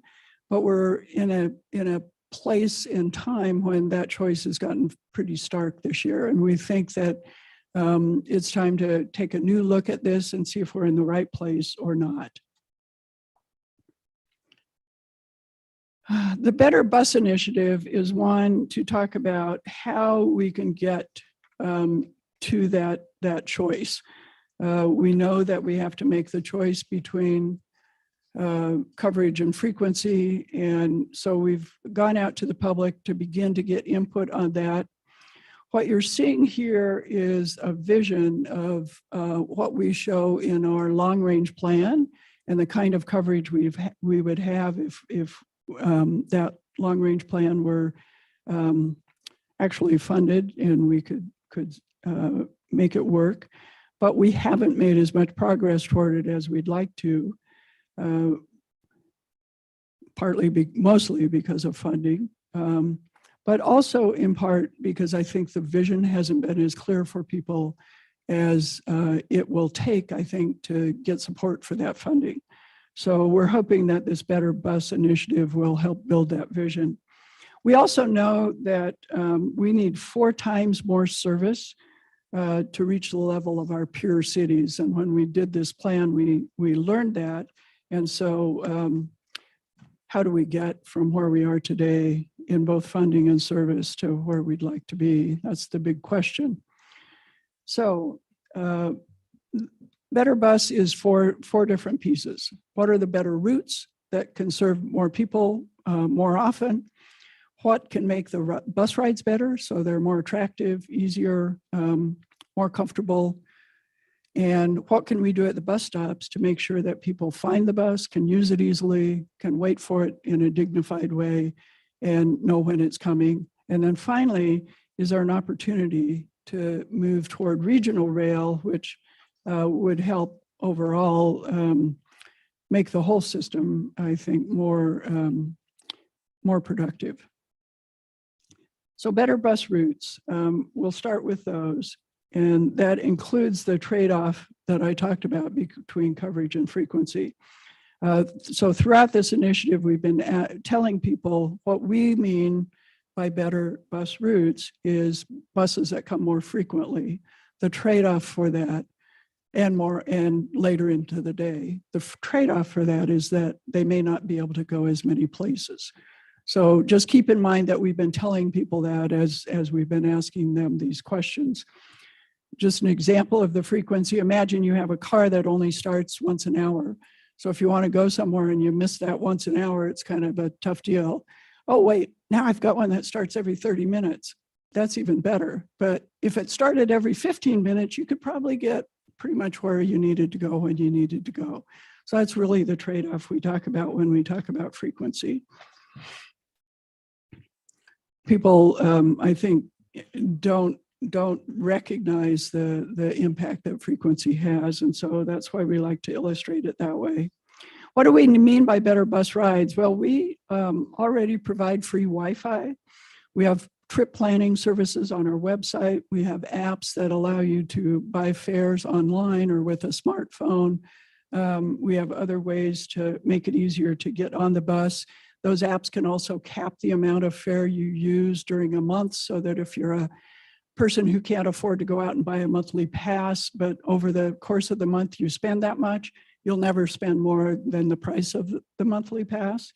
but we're in a place in time when that choice has gotten pretty stark this year. And we think that it's time to take a new look at this and see if we're in the right place or not. The Better Bus Initiative is one to talk about how we can get to that choice. We know that we have to make the choice between coverage and frequency. And so we've gone out to the public to begin to get input on that. What you're seeing here is a vision of what we show in our long range plan and the kind of coverage we would have if that long range plan were actually funded and we could make it work. But we haven't made as much progress toward it as we'd like to, mostly because of funding, but also in part because I think the vision hasn't been as clear for people as it will take, I think, to get support for that funding. So we're hoping that this Better Bus Initiative will help build that vision. We also know that we need 4 times more service to reach the level of our peer cities. And when we did this plan, we learned that. And so how do we get from where we are today in both funding and service to where we'd like to be? That's the big question. So Better Bus is four different pieces. What are the better routes that can serve more people more often? What can make the bus rides better so they're more attractive, easier, more comfortable? And what can we do at the bus stops to make sure that people find the bus, can use it easily, can wait for it in a dignified way, and know when it's coming? And then finally, is there an opportunity to move toward regional rail, which would help overall make the whole system, I think, more productive. So better bus routes, we'll start with those. And that includes the trade-off that I talked about between coverage and frequency. So throughout this initiative, we've been telling people what we mean by better bus routes is buses that come more frequently. The trade-off for that and later into the day. The trade-off for that is that they may not be able to go as many places. So just keep in mind that we've been telling people that as we've been asking them these questions. Just an example of the frequency, imagine you have a car that only starts once an hour. So if you want to go somewhere and you miss that once an hour, it's kind of a tough deal. Oh, wait, now I've got one that starts every 30 minutes. That's even better. But if it started every 15 minutes, you could probably get pretty much where you needed to go when you needed to go. So that's really the trade-off we talk about when we talk about frequency. People, I think, don't recognize the impact that frequency has. And so that's why we like to illustrate it that way. What do we mean by better bus rides? Well, we already provide free Wi-Fi. We have trip planning services on our website. We have apps that allow you to buy fares online or with a smartphone. We have other ways to make it easier to get on the bus. Those apps can also cap the amount of fare you use during a month, so that if you're a person who can't afford to go out and buy a monthly pass, but over the course of the month you spend that much, you'll never spend more than the price of the monthly pass.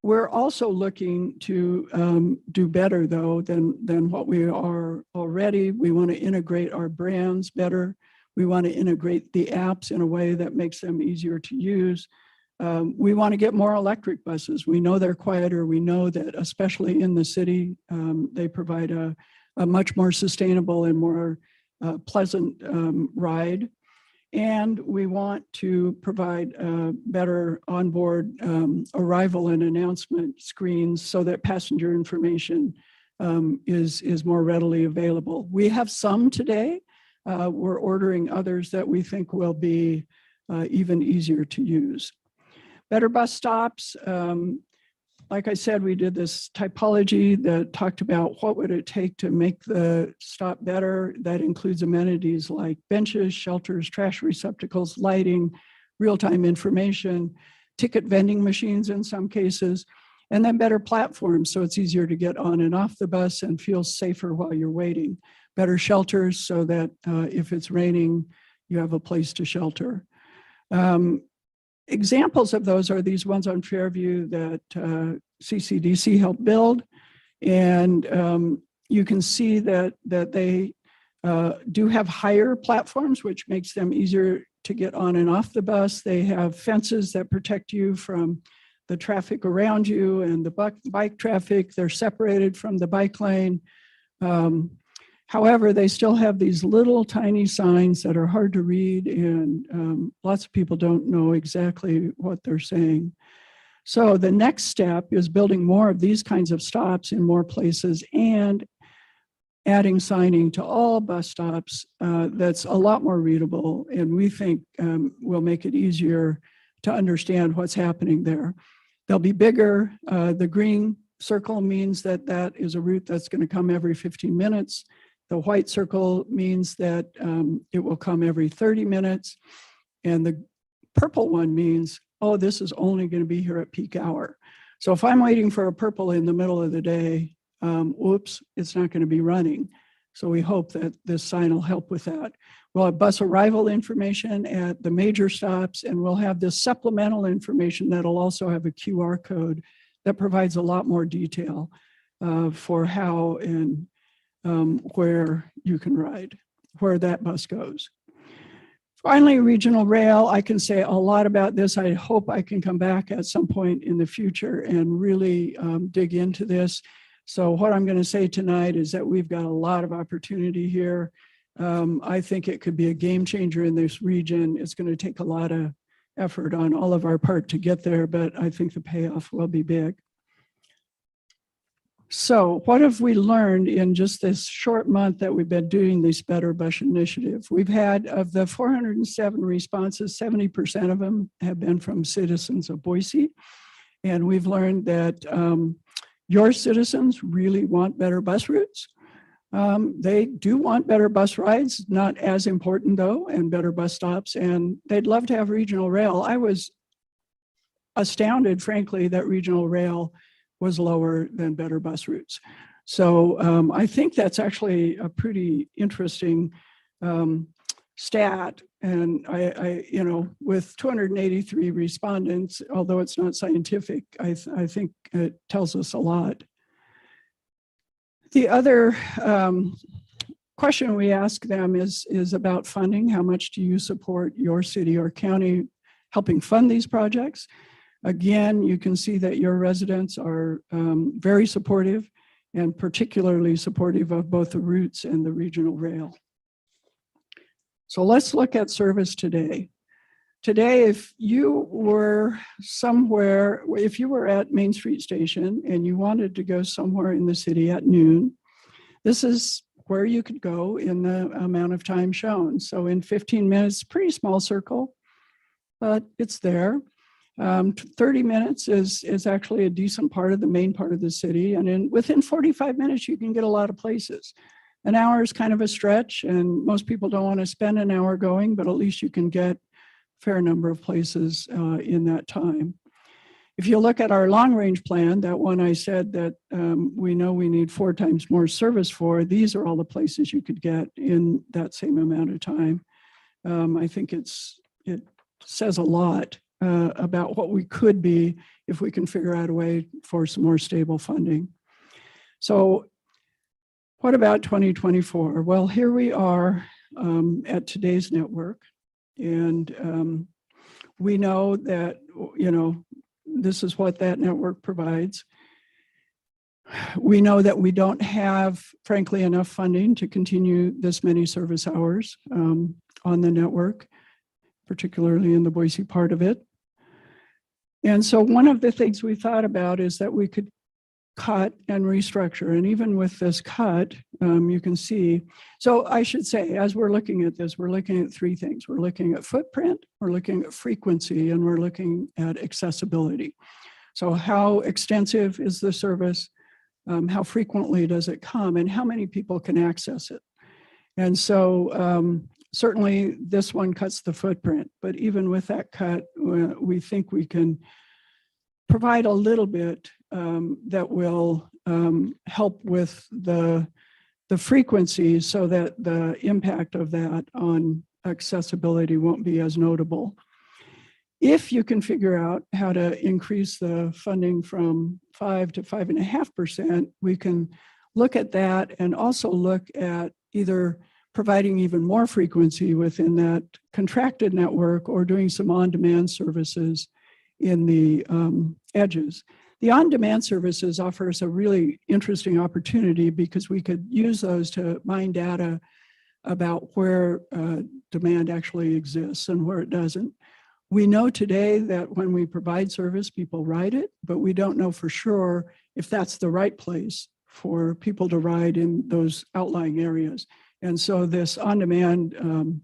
We're also looking to do better, though, than what we are already. We want to integrate our brands better. We want to integrate the apps in a way that makes them easier to use. We want to get more electric buses. We know they're quieter. We know that, especially in the city, they provide a much more sustainable and more pleasant ride. And we want to provide better onboard arrival and announcement screens so that passenger information is more readily available. We have some today. We're ordering others that we think will be even easier to use. Better bus stops. Like I said, we did this typology that talked about what would it take to make the stop better. That includes amenities like benches, shelters, trash receptacles, lighting, real-time information, ticket vending machines in some cases, and then better platforms so it's easier to get on and off the bus and feel safer while you're waiting. Better shelters so that if it's raining, you have a place to shelter. Examples of those are these ones on Fairview that CCDC helped build. And you can see that they do have higher platforms, which makes them easier to get on and off the bus. They have fences that protect you from the traffic around you and the bike traffic. They're separated from the bike lane. However, they still have these little tiny signs that are hard to read, and lots of people don't know exactly what they're saying. So the next step is building more of these kinds of stops in more places and adding signing to all bus stops that's a lot more readable, and we think will make it easier to understand what's happening there. They'll be bigger. The green circle means that that is a route that's going to come every 15 minutes. The white circle means that it will come every 30 minutes. And the purple one means, oh, this is only going to be here at peak hour. So if I'm waiting for a purple in the middle of the day, whoops, it's not going to be running. So we hope that this sign will help with that. We'll have bus arrival information at the major stops, and we'll have this supplemental information that'll also have a QR code that provides a lot more detail for how and where you can ride, where that bus goes. Finally, regional rail. I can say a lot about this. I hope I can come back at some point in the future and really dig into this. So what I'm going to say tonight is that we've got a lot of opportunity here. I think it could be a game changer in this region. It's going to take a lot of effort on all of our part to get there, but I think the payoff will be big. So what have we learned in just this short month that we've been doing this Better Bus Initiative? We've had, of the 407 responses, 70% of them have been from citizens of Boise. And we've learned that your citizens really want better bus routes. They do want better bus rides, not as important though, and better bus stops, and they'd love to have regional rail. I was astounded, frankly, that regional rail was lower than better bus routes. So I think that's actually a pretty interesting stat. And I you know, with 283 respondents, although it's not scientific, I think it tells us a lot. The other question we ask them is about funding. How much do you support your city or county helping fund these projects? Again, you can see that your residents are very supportive and particularly supportive of both the routes and the regional rail. So let's look at service today. Today, if you were somewhere, if you were at Main Street Station and you wanted to go somewhere in the city at noon, this is where you could go in the amount of time shown. So in 15 minutes, pretty small circle. but it's there. 30 minutes is actually a decent part of the main part of the city. And within 45 minutes, you can get a lot of places. An hour is kind of a stretch, and most people don't want to spend an hour going, but at least you can get a fair number of places in that time. If you look at our long range plan, that one I said that we know we need 4 times more service for, these are all the places you could get in that same amount of time. I think it says a lot about what we could be if we can figure out a way for some more stable funding. So what about 2024? Well, here we are at today's network, and we know that, this is what that network provides. We know that we don't have, frankly, enough funding to continue this many service hours on the network, particularly in the Boise part of it. And so one of the things we thought about is that we could cut and restructure. And even with this cut, you can see, so I should say, as we're looking at this, we're looking at 3 things. We're looking at footprint, we're looking at frequency, and we're looking at accessibility. So how extensive is the service? How frequently does it come? And how many people can access it? And so certainly this one cuts the footprint, but even with that cut, we think we can provide a little bit that will help with the frequency so that the impact of that on accessibility won't be as notable. If you can figure out how to increase the funding from 5 to 5.5%, we can look at that and also look at either providing even more frequency within that contracted network or doing some on-demand services in the edges. The on-demand services offer us a really interesting opportunity because we could use those to mine data about where demand actually exists and where it doesn't. We know today that when we provide service, people ride it, but we don't know for sure if that's the right place for people to ride in those outlying areas. And so this on-demand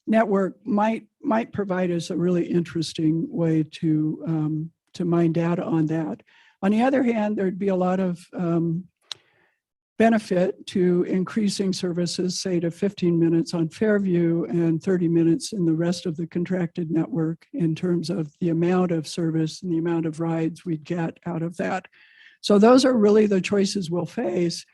network might provide us a really interesting way to mine data on that. On the other hand, there'd be a lot of benefit to increasing services, say to 15 minutes on Fairview and 30 minutes in the rest of the contracted network in terms of the amount of service and the amount of rides we'd get out of that. So those are really the choices we'll face,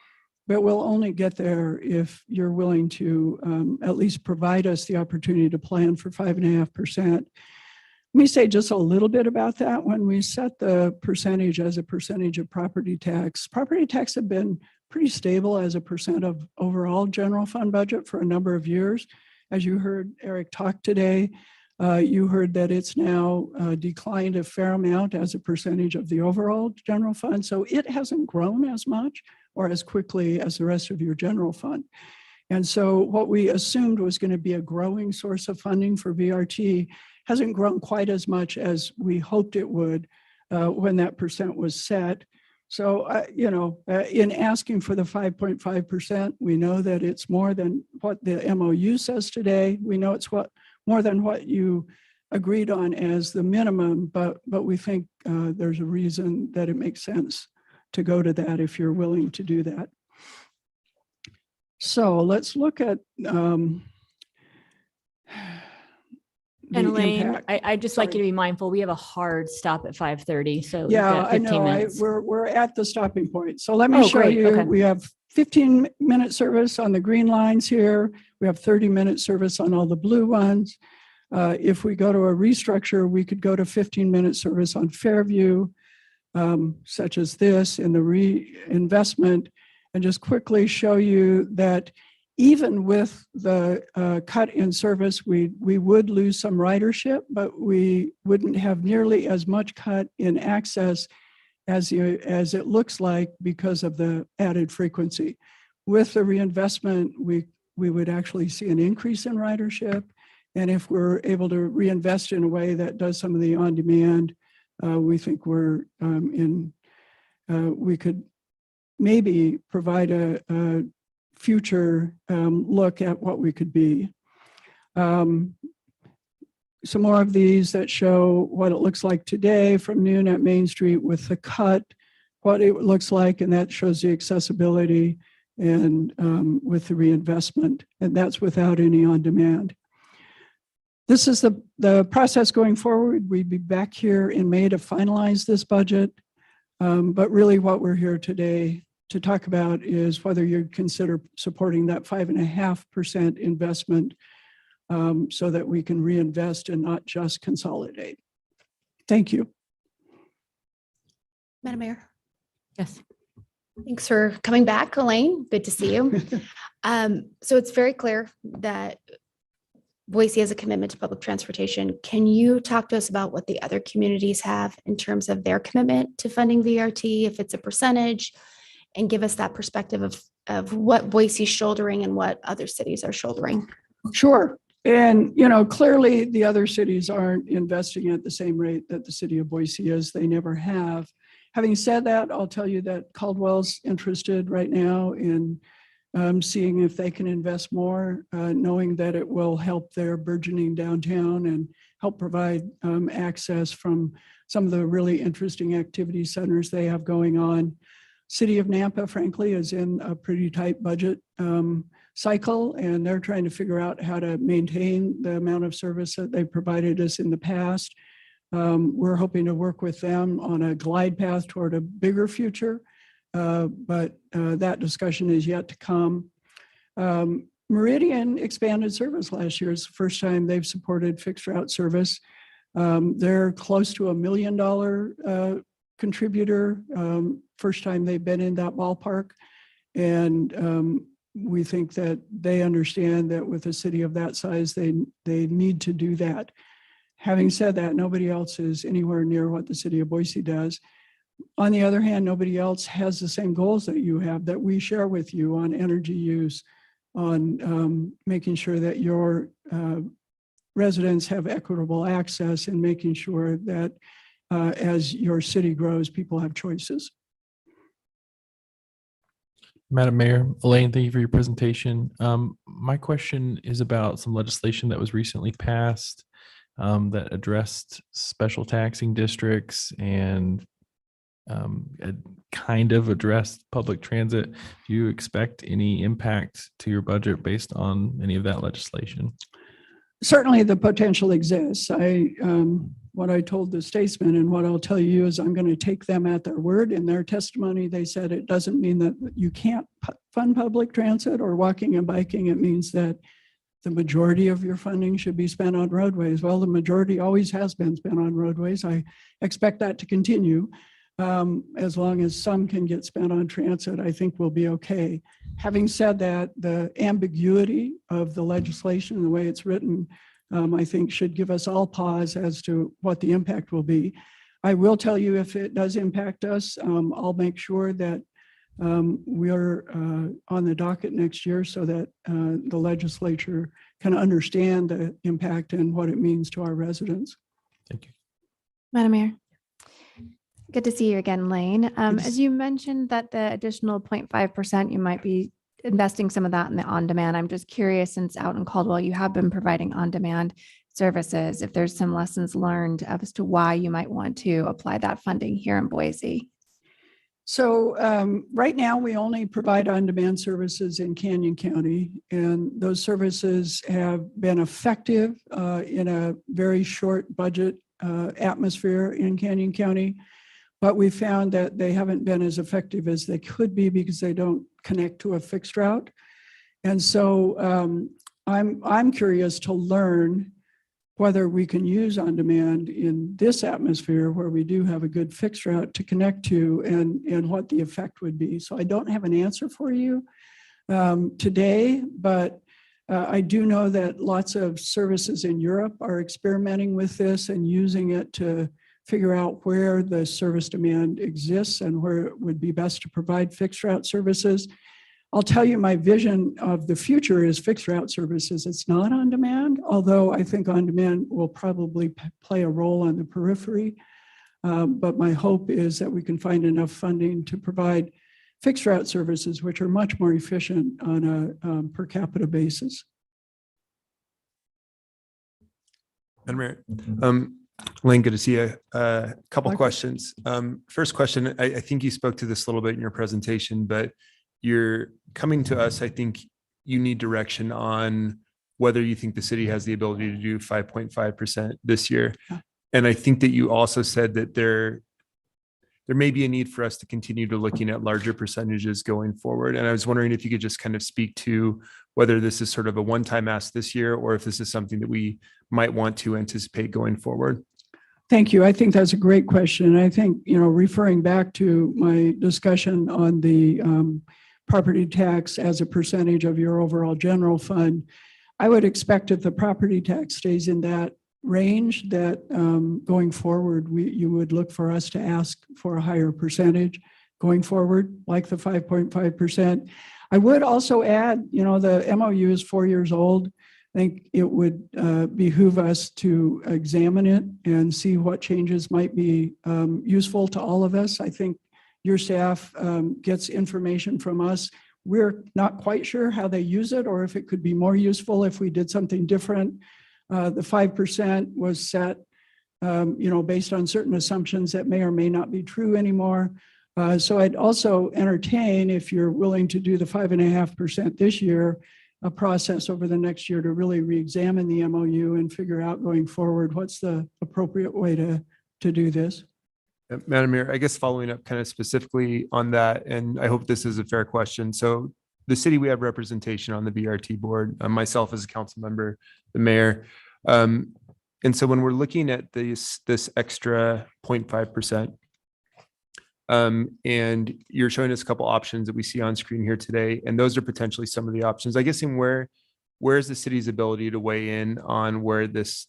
but we'll only get there if you're willing to at least provide us the opportunity to plan for 5.5%. Let me say just a little bit about that. When we set the percentage as a percentage of property tax have been pretty stable as a percent of overall general fund budget for a number of years. As you heard Eric talk today, you heard that it's now declined a fair amount as a percentage of the overall general fund. So it hasn't grown as much or as quickly as the rest of your general fund. And so what we assumed was going to be a growing source of funding for VRT hasn't grown quite as much as we hoped it would when that percent was set. So, in asking for the 5.5%, we know that it's more than what the MOU says today. We know it's more than what you agreed on as the minimum, but we think there's a reason that it makes sense to go to that if you're willing to do that. So let's look at And Elaine, impact. I'd just like you to be mindful. We have a hard stop at 5:30. So we've Yeah, got I 15 know. minutes. We're at the stopping point. So let me Oh, show great. you. Okay. We have 15-minute service on the green lines here. We have 30-minute service on all the blue ones. If we go to a restructure, we could go to 15-minute service on Fairview, such as this in the reinvestment, and just quickly show you that even with the cut in service, we would lose some ridership, but we wouldn't have nearly as much cut in access as it looks like because of the added frequency. With the reinvestment, we would actually see an increase in ridership. And if we're able to reinvest in a way that does some of the on-demand, we think we could maybe provide a future look at what we could be. some more of these that show what it looks like today from noon at Main Street with the cut, what it looks like, and that shows the accessibility and with the reinvestment, and that's without any on-demand. This is the process going forward. We'd be back here in May to finalize this budget, but really what we're here today to talk about is whether you'd consider supporting that 5.5% investment so that we can reinvest and not just consolidate. Thank you. Madam Mayor, Yes. thanks for coming back, Elaine. Good to see you. So it's very clear that Boise has a commitment to public transportation. Can you talk to us about what the other communities have in terms of their commitment to funding VRT, if it's a percentage, and give us that perspective of what Boise's shouldering and what other cities are shouldering? Sure. And, you know, clearly the other cities aren't investing at the same rate that the city of Boise is. They never have. Having said that, I'll tell you that Caldwell's interested right now in seeing if they can invest more, knowing that it will help their burgeoning downtown and help provide access from some of the really interesting activity centers they have going on. City of Nampa, frankly, is in a pretty tight budget cycle, and they're trying to figure out how to maintain the amount of service that they provided us in the past. We're hoping to work with them on a glide path toward a bigger future, but that discussion is yet to come. Meridian expanded service last year. It's the first time they've supported fixed route service. They're close to $1 million contributor, first time they've been in that ballpark. And we think that they understand that with a city of that size, they need to do that. Having said that, nobody else is anywhere near what the city of Boise does. On the other hand, nobody else has the same goals that you have, that we share with you on energy use, on making sure that your residents have equitable access, and making sure that as your city grows, people have choices. Madam Mayor, Elaine, thank you for your presentation. My question is about some legislation that was recently passed that addressed special taxing districts and kind of addressed public transit. Do you expect any impact to your budget based on any of that legislation? Certainly the potential exists. What I told the statesman and what I'll tell you is I'm going to take them at their word. In their testimony, they said it doesn't mean that you can't fund public transit or walking and biking. It means that the majority of your funding should be spent on roadways. Well, the majority always has been spent on roadways. I expect that to continue. As long as some can get spent on transit, I think we'll be okay. Having said that, the ambiguity of the legislation and the way it's written, I think should give us all pause as to what the impact will be. I will tell you if it does impact us, I'll make sure that we're on the docket next year so that the legislature can understand the impact and what it means to our residents. Thank you. Madam Mayor. Good to see you again, Lane. As you mentioned that the additional 0.5%, you might be investing some of that in the on-demand. I'm just curious, since out in Caldwell, you have been providing on-demand services, if there's some lessons learned as to why you might want to apply that funding here in Boise. So right now we only provide on-demand services in Canyon County, and those services have been effective in a very short budget atmosphere in Canyon County. But we found that they haven't been as effective as they could be because they don't connect to a fixed route. And so I'm curious to learn whether we can use on demand in this atmosphere where we do have a good fixed route to connect to, and what the effect would be. So I don't have an answer for you today, but I do know that lots of services in Europe are experimenting with this and using it to figure out where the service demand exists and where it would be best to provide fixed route services. I'll tell you, my vision of the future is fixed route services. It's not on demand, although I think on demand will probably play a role on the periphery. But my hope is that we can find enough funding to provide fixed route services, which are much more efficient on a per capita basis. Madam Mayor, Lane, good to see you. A couple Michael. questions. First question, I think you spoke to this a little bit in your presentation, but you're coming to us, I think you need direction on whether you think the city has the ability to do 5.5% this year. Yeah. And I think that you also said that there may be a need for us to continue to looking at larger percentages going forward. And I was wondering if you could just kind of speak to whether this is sort of a one-time ask this year, or if this is something that we might want to anticipate going forward. Thank you. I think that's a great question. I think, referring back to my discussion on the property tax as a percentage of your overall general fund, I would expect if the property tax stays in that range, that going forward, you would look for us to ask for a higher percentage going forward, like the 5.5%. I would also add, the MOU is 4 years old. I think it would behoove us to examine it and see what changes might be useful to all of us. I think your staff gets information from us. We're not quite sure how they use it, or if it could be more useful if we did something different. The 5% was set, based on certain assumptions that may or may not be true anymore. So I'd also entertain, if you're willing to do the 5.5% this year, a process over the next year to really re-examine the MOU and figure out going forward what's the appropriate way to do this. Madam Mayor, I guess following up kind of specifically on that, and I hope this is a fair question. So the city, we have representation on the BRT board, myself as a council member, the mayor. And so when we're looking at this extra 0.5%, and you're showing us a couple options that we see on screen here today, and those are potentially some of the options. I guess in where is the city's ability to weigh in on where this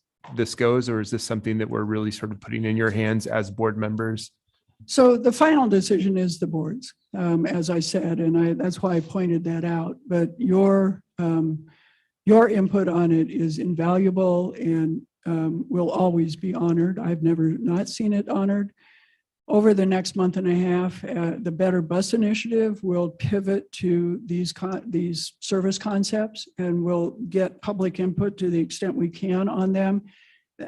goes, or is this something that we're really sort of putting in your hands as board members? So the final decision is the board's, as I said, and that's why I pointed that out. But your input on it is invaluable and will always be honored. I've never not seen it honored. Over the next month and a half, the Better Bus Initiative will pivot to these service concepts, and we'll get public input to the extent we can on them.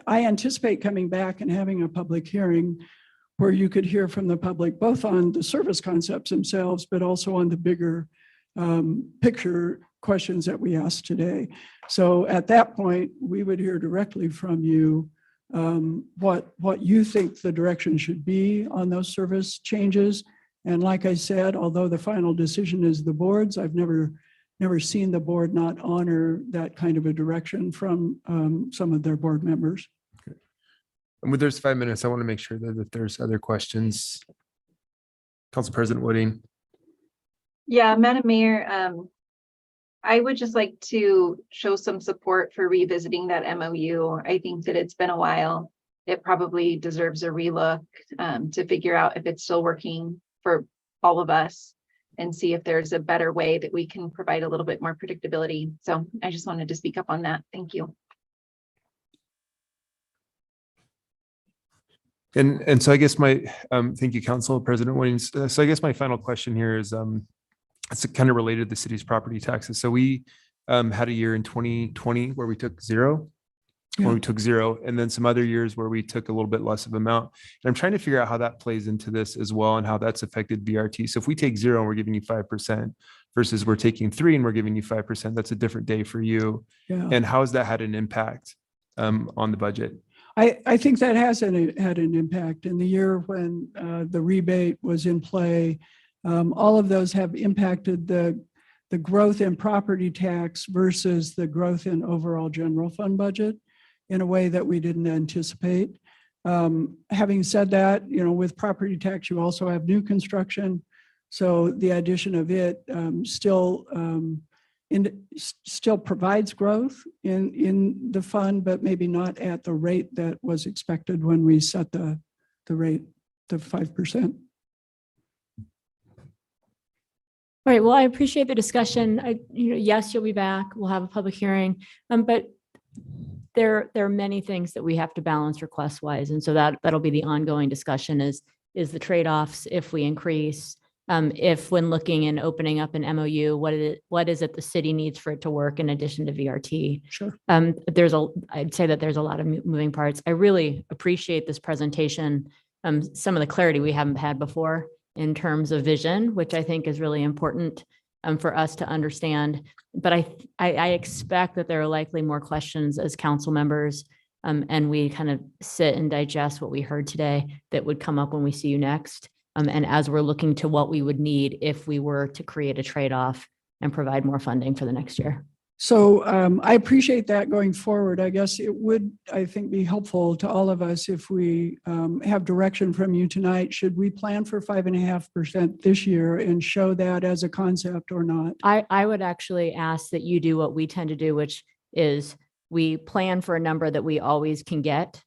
I anticipate coming back and having a public hearing where you could hear from the public, both on the service concepts themselves, but also on the bigger picture questions that we asked today. So at that point, we would hear directly from you what you think the direction should be on those service changes. And like I said, although the final decision is the board's, I've never seen the board not honor that kind of a direction from some of their board members. Okay. And with there's 5 minutes, I want to make sure that there's other questions. Council President Wooding. Yeah, Madam Mayor, I would just like to show some support for revisiting that MOU. I think that it's been a while. It probably deserves a relook to figure out if it's still working for all of us and see if there's a better way that we can provide a little bit more predictability. So I just wanted to speak up on that. Thank you. And so I guess thank you, Council President Williams. So I guess my final question here is, it's kind of related to the city's property taxes. So we had a year in 2020 where we took zero, and then some other years where we took a little bit less of amount. And I'm trying to figure out how that plays into this as well and how that's affected BRT. So if we take zero and we're giving you 5% versus we're taking 3 and we're giving you 5%, that's a different day for you. Yeah. And how has that had an impact on the budget? I think that has had an impact. In the year when the rebate was in play, all of those have impacted the growth in property tax versus the growth in overall general fund budget in a way that we didn't anticipate. Having said that, with property tax, you also have new construction. So the addition of it still provides growth in the fund, but maybe not at the rate that was expected when we set the rate to 5%. All right. Well, I appreciate the discussion. Yes, you'll be back. We'll have a public hearing, but there are many things that we have to balance request wise, and so that'll be the ongoing discussion. Is the trade-offs if we increase if when looking and opening up an MOU, what is it the city needs for it to work in addition to VRT? Sure. I'd say that there's a lot of moving parts. I really appreciate this presentation. Some of the clarity we haven't had before in terms of vision, which I think is really important for us to understand. But I expect that there are likely more questions as council members, and we kind of sit and digest what we heard today that would come up when we see you next. And as we're looking to what we would need if we were to create a trade-off and provide more funding for the next year. So I appreciate that going forward. I guess it would, I think, be helpful to all of us if we have direction from you tonight. Should we plan for 5.5% this year and show that as a concept or not? I would actually ask that you do what we tend to do, which is we plan for a number that we always can get,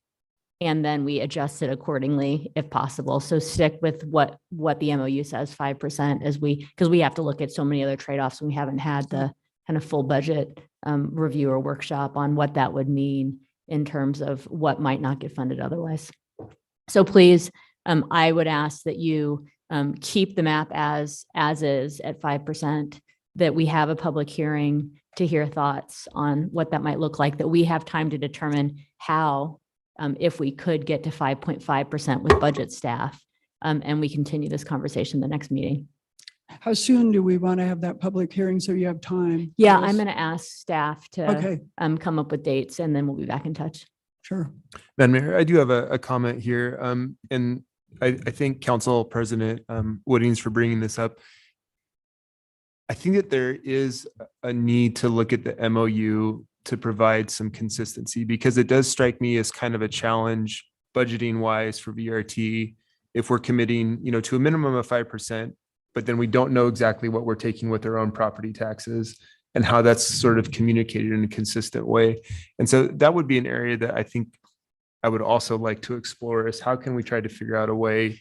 and then we adjust it accordingly if possible. So stick with what the MOU says, 5%, because we have to look at so many other trade-offs and we haven't had the kind of full budget review or workshop on what that would mean in terms of what might not get funded otherwise. So please, I would ask that you keep the map as is at 5%, that we have a public hearing to hear thoughts on what that might look like, that we have time to determine how, if we could get to 5.5% with budget staff, and we continue this conversation the next meeting. How soon do we want to have that public hearing so you have time? Yeah, Yes. I'm going to ask staff to Okay, come up with dates, and then we'll be back in touch. sure. Madam Mayor, I do have a comment here. And I thank Council President Woodings for bringing this up. I think that there is a need to look at the MOU to provide some consistency, because it does strike me as kind of a challenge budgeting wise for VRT. If we're committing, to a minimum of 5%, but then we don't know exactly what we're taking with our own property taxes and how that's sort of communicated in a consistent way. And so that would be an area that I think I would also like to explore, is how can we try to figure out a way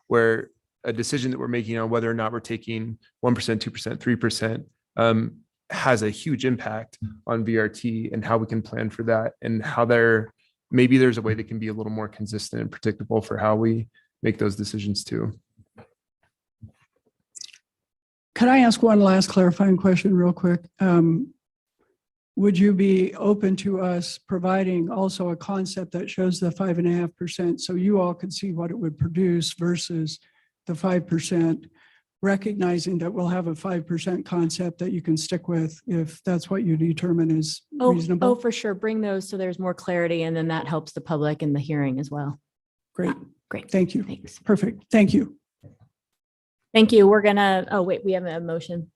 where a decision that we're making on whether or not we're taking 1%, 2%, 3% has a huge impact on VRT, and how we can plan for that, and how maybe there's a way that can be a little more consistent and predictable for how we make those decisions too. Could I ask one last clarifying question real quick? Would you be open to us providing also a concept that shows the 5.5% so you all could see what it would produce versus the 5%, recognizing that we'll have a 5% concept that you can stick with if that's what you determine is reasonable? Oh, for sure. Bring those so there's more clarity, and then that helps the public in the hearing as well. Great. Great. Thank you. Thanks. Perfect. Thank you. Thank you. We're gonna, we have a motion.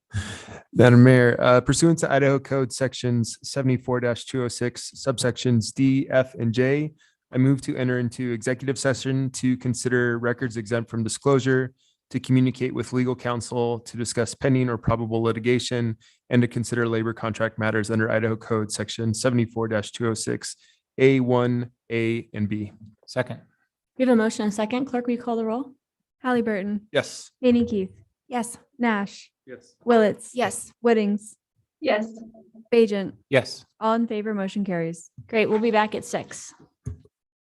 Madam Mayor, pursuant to Idaho Code Sections 74-206, subsections D, F, and J, I move to enter into executive session to consider records exempt from disclosure, to communicate with legal counsel, to discuss pending or probable litigation, and to consider labor contract matters under Idaho Code Section 74-206, A1, A, and B. Second. We have a motion and a second. Clerk, will you call the roll? Halliburton, Yes. Haney Keith, Yes. Nash, Yes. Willetts. Yes. Woodings, Yes. Bajent, Yes. all in favor, motion carries. Great. We'll be back at 6.